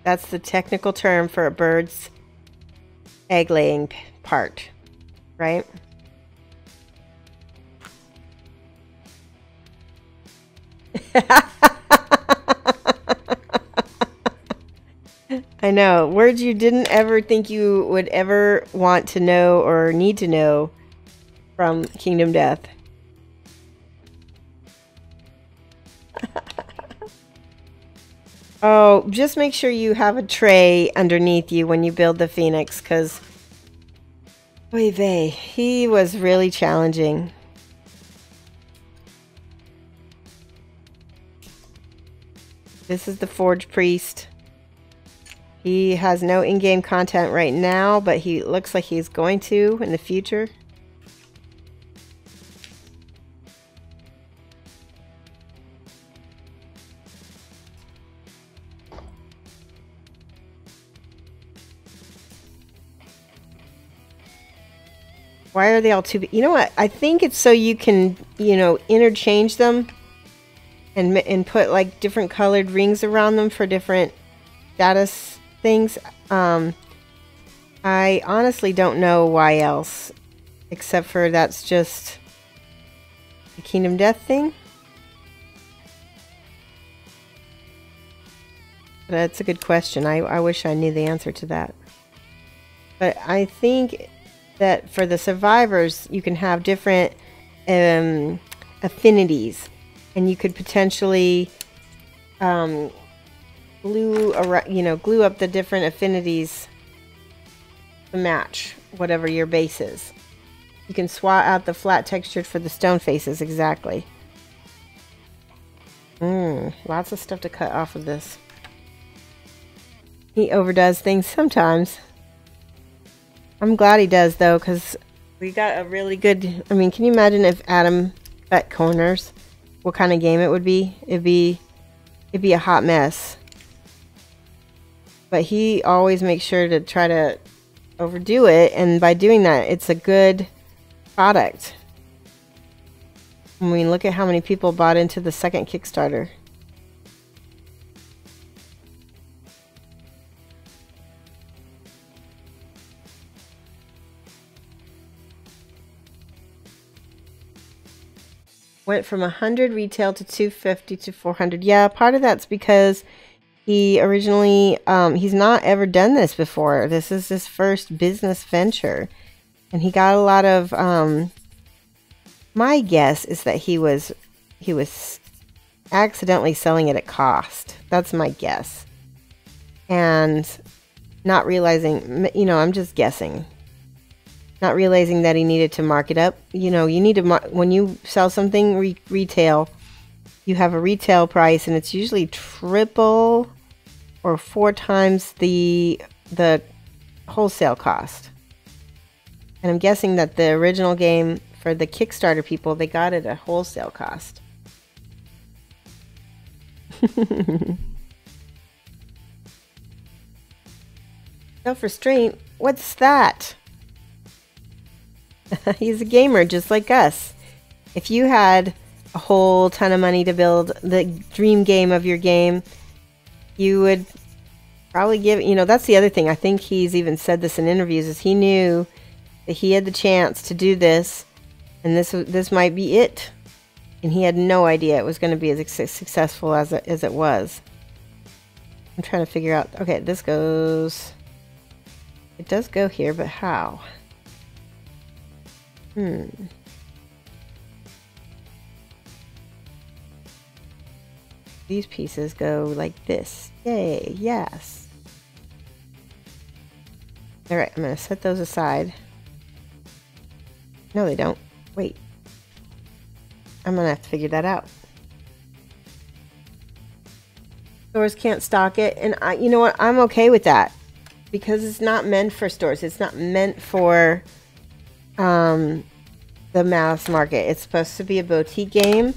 That's the technical term for a bird's egg laying part, right? I know. Words you didn't ever think you would ever want to know or need to know from Kingdom Death. Oh, just make sure you have a tray underneath you when you build the Phoenix, because oy vey, he was really challenging. This is the Forge Priest. He has no in-game content right now, but he looks like he's going to in the future. Why are they all two? You know what? I think it's so you can, you know, interchange them and put like different colored rings around them for different status things. I honestly don't know why else, except for that's just the Kingdom Death thing. That's a good question. I wish I knew the answer to that. But I think that for the survivors, you can have different affinities, and you could potentially glue up the different affinities to match whatever your base is. You can swap out the flat textured for the stone faces, exactly. Lots of stuff to cut off of this. He overdoes things sometimes. I'm glad he does, though, because we got a really good... I mean, can you imagine if Adam cut corners? What kind of game it would be? It'd be a hot mess. But he always makes sure to try to overdo it, and by doing that, it's a good product. I mean, look at how many people bought into the second Kickstarter. Went from 100 retail to 250 to 400. Yeah, part of that's because he originally, he's not ever done this before. This is his first business venture. And he got a lot of, my guess is that he was accidentally selling it at cost. That's my guess. And not realizing, you know, I'm just guessing. Not realizing that he needed to mark it up. You know, you need to, when you sell something retail, you have a retail price, and it's usually triple or 4 times the wholesale cost. And I'm guessing that the original game for the Kickstarter people, they got it at wholesale cost. Self-restraint? What's that? He's a gamer just like us. If you had a whole ton of money to build the dream game of your game, you would probably give, you know, that's the other thing. I think he's even said this in interviews, is he knew that he had the chance to do this, and this might be it. And he had no idea it was going to be as successful as it was. I'm trying to figure out, okay, this goes, it does go here, but how? These pieces go like this. Yay, yes. Alright, I'm going to set those aside. No, they don't. Wait. I'm going to have to figure that out. Stores can't stock it, and you know what? I'm okay with that. Because it's not meant for stores. It's not meant for the mass market. It's supposed to be a boutique game,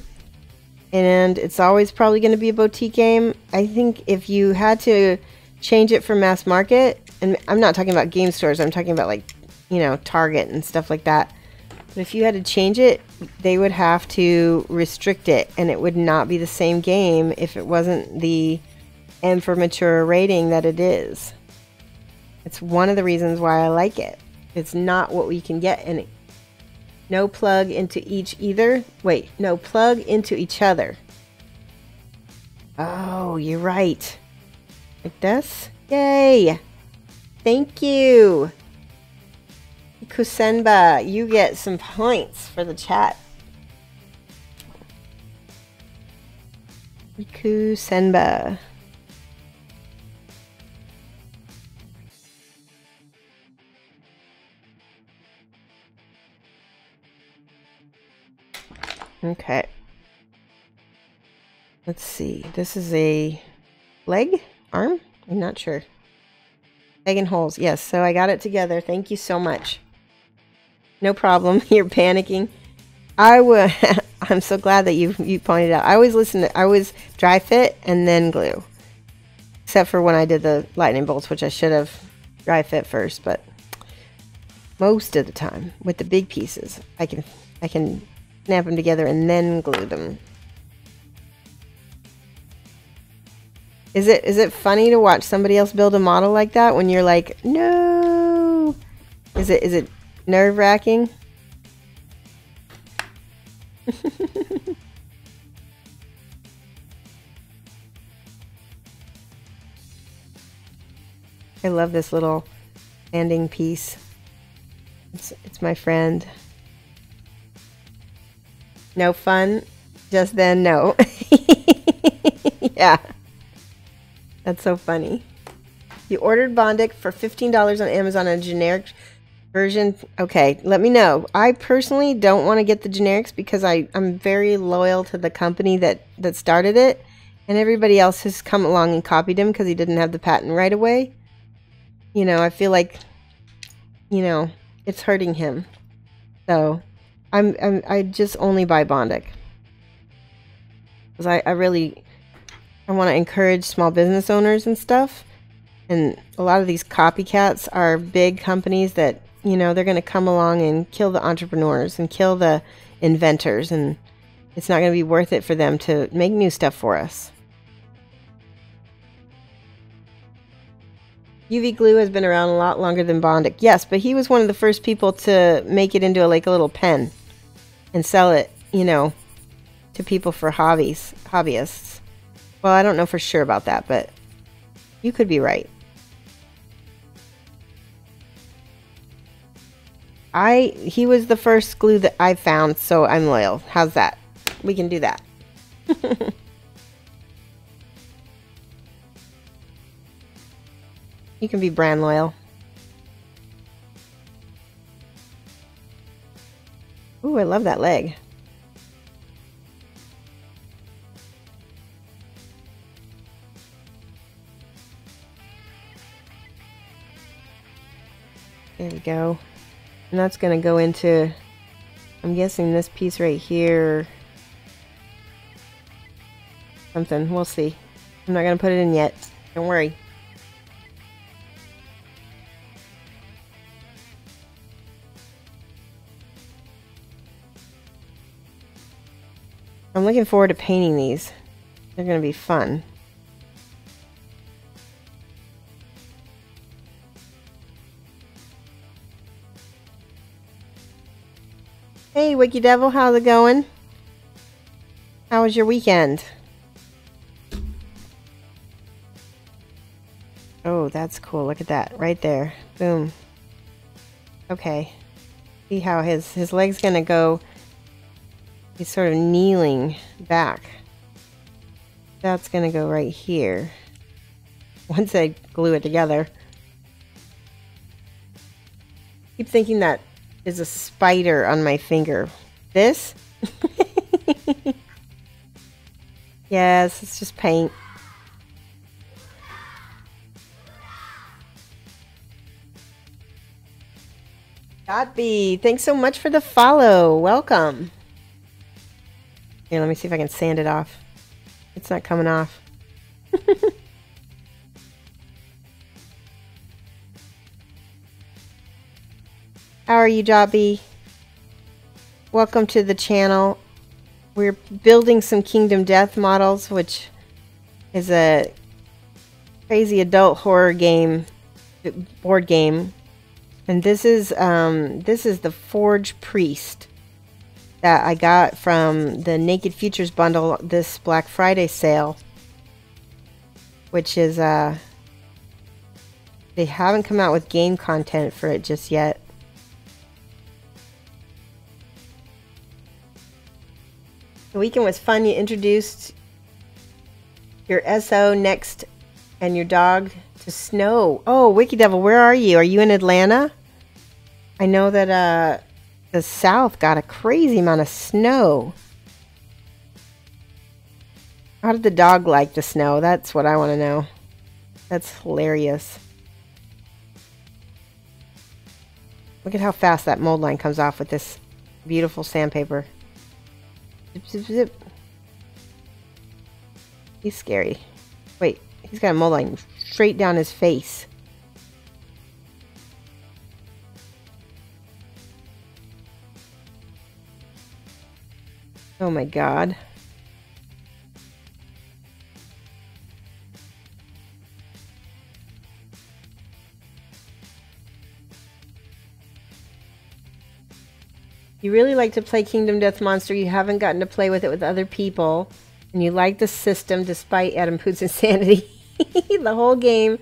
and it's always probably going to be a boutique game. I think if you had to change it for mass market, and I'm not talking about game stores, I'm talking about like you know, Target and stuff like that. But if you had to change it, they would have to restrict it, and it would not be the same game if it wasn't the M for mature rating that it is. It's one of the reasons why I like it. It's not what we can get in it. No plug into each either. Wait, no plug into each other. Oh, you're right. Like this? Yay! Thank you! Kusenba, you get some points for the chat. Kusenba. Okay. Let's see. This is a leg? Arm? I'm not sure. Leg and holes. Yes, so I got it together. Thank you so much. No problem. You're panicking. I'm so glad that you pointed out. I always dry fit and then glue. Except for when I did the lightning bolts, which I should have dry fit first, but most of the time with the big pieces, I can snap them together and then glue them. Is it funny to watch somebody else build a model like that when you're like, no? Is it nerve-wracking? I love this little standing piece. It's my friend. No fun? Just then, no. Yeah. That's so funny. You ordered Bondic for $15 on Amazon, a generic version. Okay, let me know. I personally don't want to get the generics because I'm very loyal to the company that started it. And everybody else has come along and copied him because he didn't have the patent right away. You know, I feel like, you know, it's hurting him. So, I just only buy Bondic. Because I want to encourage small business owners and stuff. And a lot of these copycats are big companies that, you know, they're going to come along and kill the entrepreneurs and kill the inventors. And it's not going to be worth it for them to make new stuff for us. UV glue has been around a lot longer than Bondic. Yes, but he was one of the first people to make it into a little pen and sell it, you know, to people for hobbyists. Well, I don't know for sure about that, but you could be right. He was the first glue that I found, so I'm loyal. How's that? We can do that. You can be brand loyal. Ooh, I love that leg. There we go. And that's going to go into, I'm guessing this piece right here. Something. We'll see. I'm not going to put it in yet. Don't worry. I'm looking forward to painting these. They're going to be fun. Hey, Wiki Devil, how's it going? How was your weekend? Oh, that's cool. Look at that. Right there. Boom. Okay. See how his leg's going to go. He's sort of kneeling back. That's going to go right here. Once I glue it together. Keep thinking that is a spider on my finger. This? Yes, it's just paint. Godby, thanks so much for the follow. Welcome. Here, let me see if I can sand it off. It's not coming off. How are you, Dobby? Welcome to the channel. We're building some Kingdom Death models, which is a crazy adult horror game, board game. And this is the Forge Priest that I got from the Naked Futures bundle this Black Friday sale, which is they haven't come out with game content for it just yet. The weekend was fun. You introduced your SO next and your dog to snow. Oh, Wiki Devil, where are you? Are you in Atlanta? I know that the South got a crazy amount of snow. How did the dog like the snow? That's what I want to know. That's hilarious. Look at how fast that mold line comes off with this beautiful sandpaper. Zip, zip, zip. He's scary. Wait, he's got a mold line straight down his face. Oh my God. You really like to play Kingdom Death Monster. You haven't gotten to play with it with other people. And you like the system despite Adam Poot's insanity. The whole game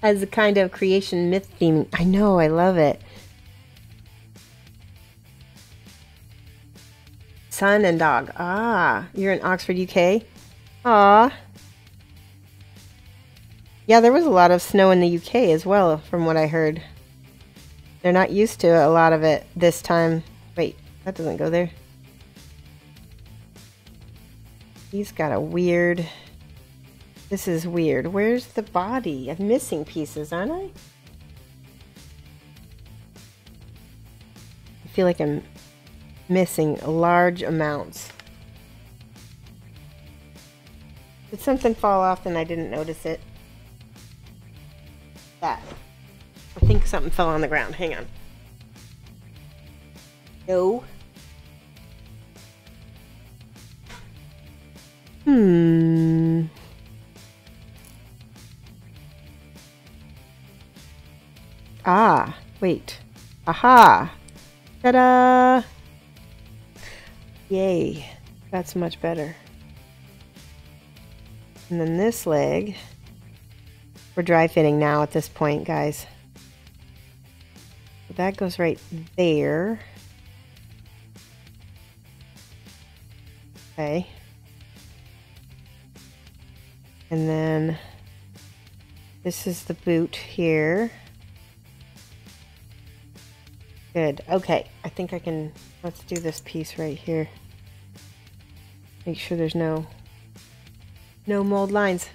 has a kind of creation myth theme. I know, I love it. Son and dog. Ah, you're in Oxford, UK? Ah. Yeah, there was a lot of snow in the UK as well, from what I heard. They're not used to a lot of it this time. Wait, that doesn't go there. He's got a weird... This is weird. Where's the body? I'm missing pieces, aren't I? I feel like I'm missing large amounts. Did something fall off and I didn't notice it? That. I think something fell on the ground. Hang on. No. Ah, wait. Aha. Ta-da! Yay. That's much better. And then this leg. We're dry fitting now at this point, guys. So that goes right there. Okay. And then this is the boot here. Good. Okay. I think I can, let's do this piece right here. Make sure there's no mold lines.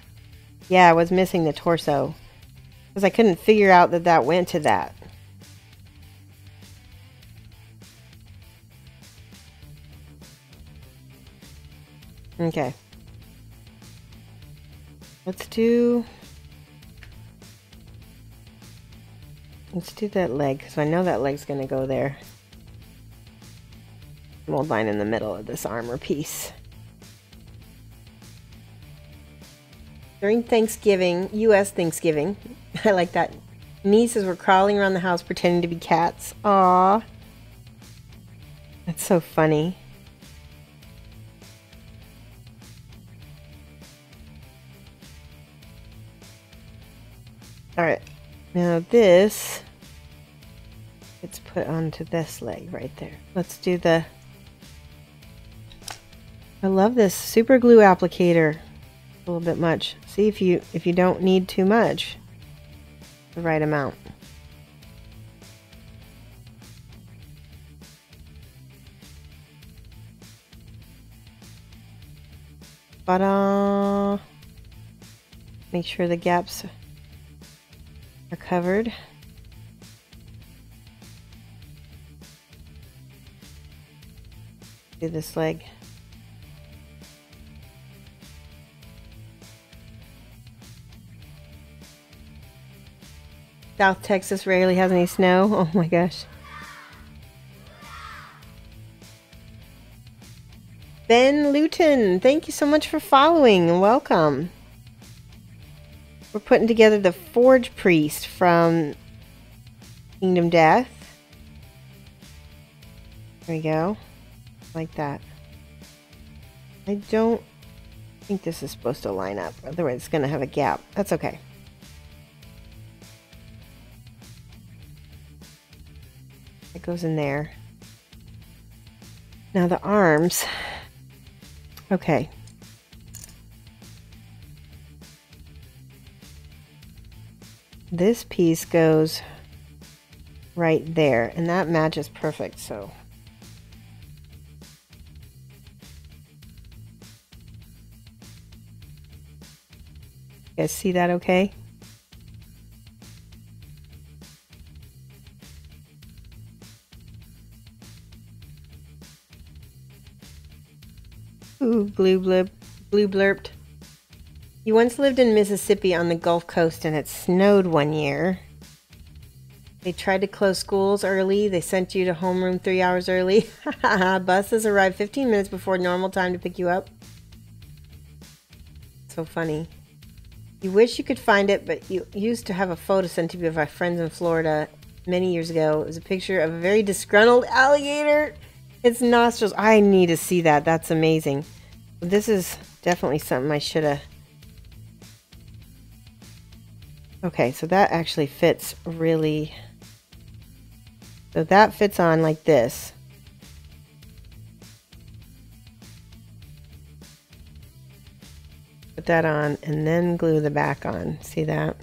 Yeah, I was missing the torso because I couldn't figure out that that went to that. Okay. Let's do that leg, because I know that leg's going to go there. Mold line in the middle of this armor piece. During Thanksgiving, U.S. Thanksgiving, I like that. Nieces were crawling around the house pretending to be cats. Aww. That's so funny. Alright, now this gets put onto this leg right there. Let's do the... I love this super glue applicator. A little bit much. See if you don't need too much. The right amount. Ta-da! Make sure the gaps are covered. Do this leg. South Texas rarely has any snow. Oh my gosh. Ben Luton, thank you so much for following and welcome. We're putting together the Forge Priest from Kingdom Death. There we go. Like that. I don't think this is supposed to line up. Otherwise it's going to have a gap. That's okay. It goes in there. Now the arms. Okay. This piece goes right there, and that matches perfect, so. You guys see that okay? Ooh, blue blurped. You once lived in Mississippi on the Gulf Coast and it snowed one year. They tried to close schools early. They sent you to homeroom 3 hours early. Buses arrived 15 minutes before normal time to pick you up. So funny. You wish you could find it, but you used to have a photo sent to me of my friends in Florida many years ago. It was a picture of a very disgruntled alligator. Its nostrils. I need to see that. That's amazing. This is definitely something I should have. Okay, so that actually fits really. So that fits on like this. Put that on and then glue the back on. See that?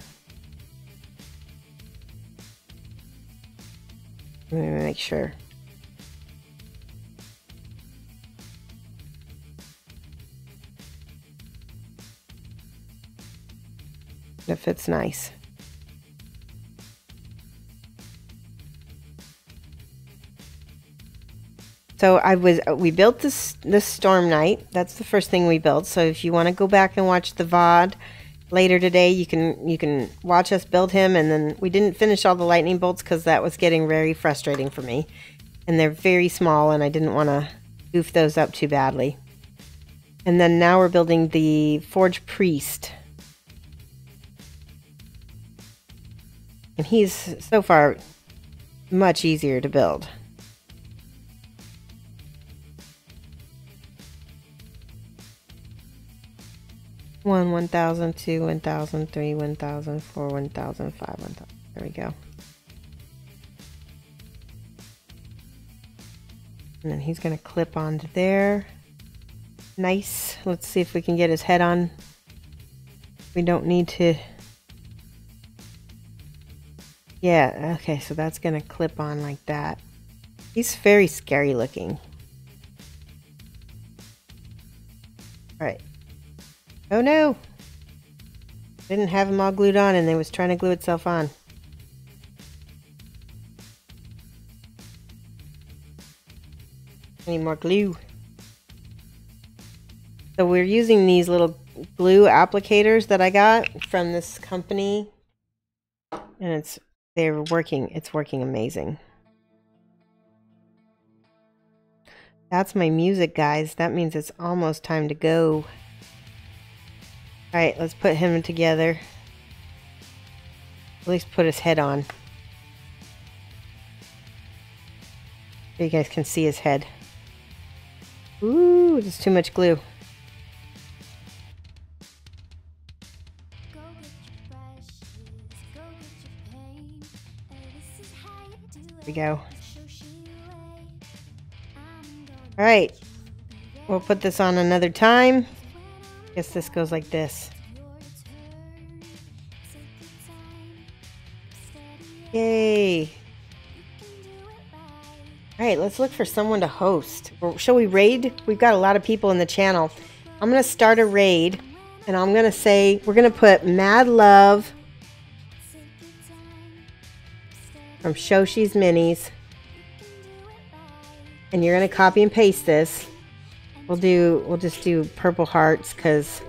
Let me make sure. It fits nice. So we built this Storm Knight. That's the first thing we built. So if you want to go back and watch the VOD later today, you can watch us build him. And then we didn't finish all the lightning bolts because that was getting very frustrating for me. And they're very small and I didn't want to goof those up too badly. And then now we're building the Forge Priest. And he's, so far, much easier to build. One, 1,000, 2, 1,000, 3, 1,000, 4, 1,000, 5, 1,000. There we go. And then he's going to clip onto there. Nice. Let's see if we can get his head on. We don't need to... Yeah, okay, so that's going to clip on like that. He's very scary looking. Alright. Oh no! Didn't have him all glued on and it was trying to glue itself on. I need more glue. So we're using these little glue applicators that I got from this company. And it's working amazing. That's my music, guys. That means it's almost time to go. Alright, let's put him together. At least put his head on. So you guys can see his head. Ooh, there's too much glue. There we go. Alright, we'll put this on another time. Guess this goes like this. Yay! Alright, let's look for someone to host. Or shall we raid? We've got a lot of people in the channel. I'm going to start a raid. And I'm going to say, we're going to put Mad Love from Shoshie's Minis. And you're going to copy and paste this. We'll just do purple hearts because...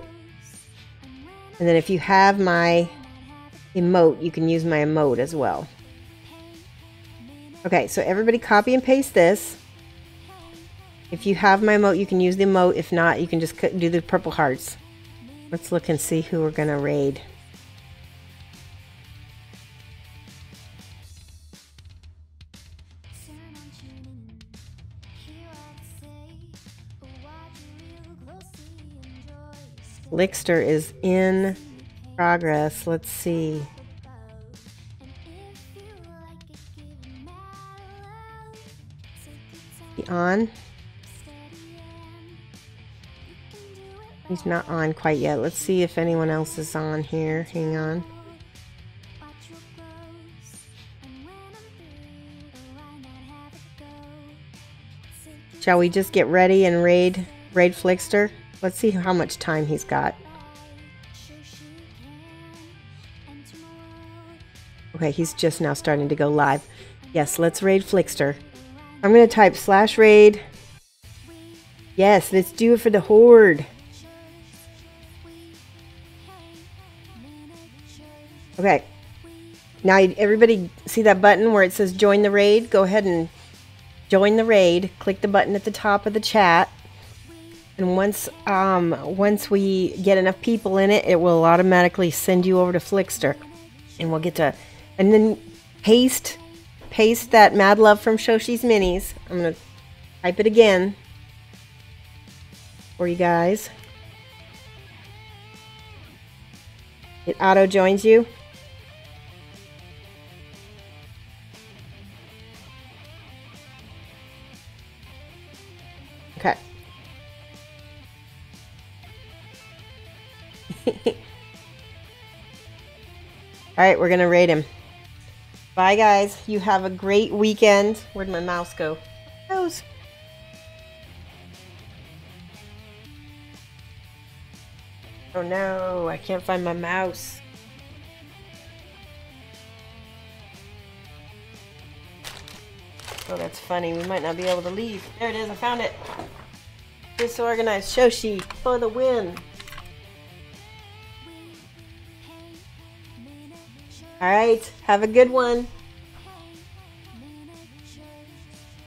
And then if you have my emote, you can use my emote as well. Okay, so everybody copy and paste this. If you have my emote, you can use the emote. If not, you can just do the purple hearts. Let's look and see who we're going to raid. Lickster is in progress. Let's see. Is he on? He's not on quite yet. Let's see if anyone else is on here. Hang on. Shall we just get ready and raid Flickster? Let's see how much time he's got. Okay, he's just now starting to go live. Yes, let's raid Flickster. I'm going to type /raid. Yes, let's do it for the horde. Okay, now everybody see that button where it says join the raid? Go ahead and join the raid. Click the button at the top of the chat. And once we get enough people in it, it will automatically send you over to Flickster. And we'll get to, and then paste that Mad Love from Shoshie's Minis. I'm going to type it again for you guys. It auto joins you. Okay. Alright, we're going to raid him. Bye, guys. You have a great weekend. Where'd my mouse go? Mouse. Oh no, I can't find my mouse. Oh, that's funny. We might not be able to leave. There it is. I found it. Disorganized Shoshie for the win. All right. Have a good one.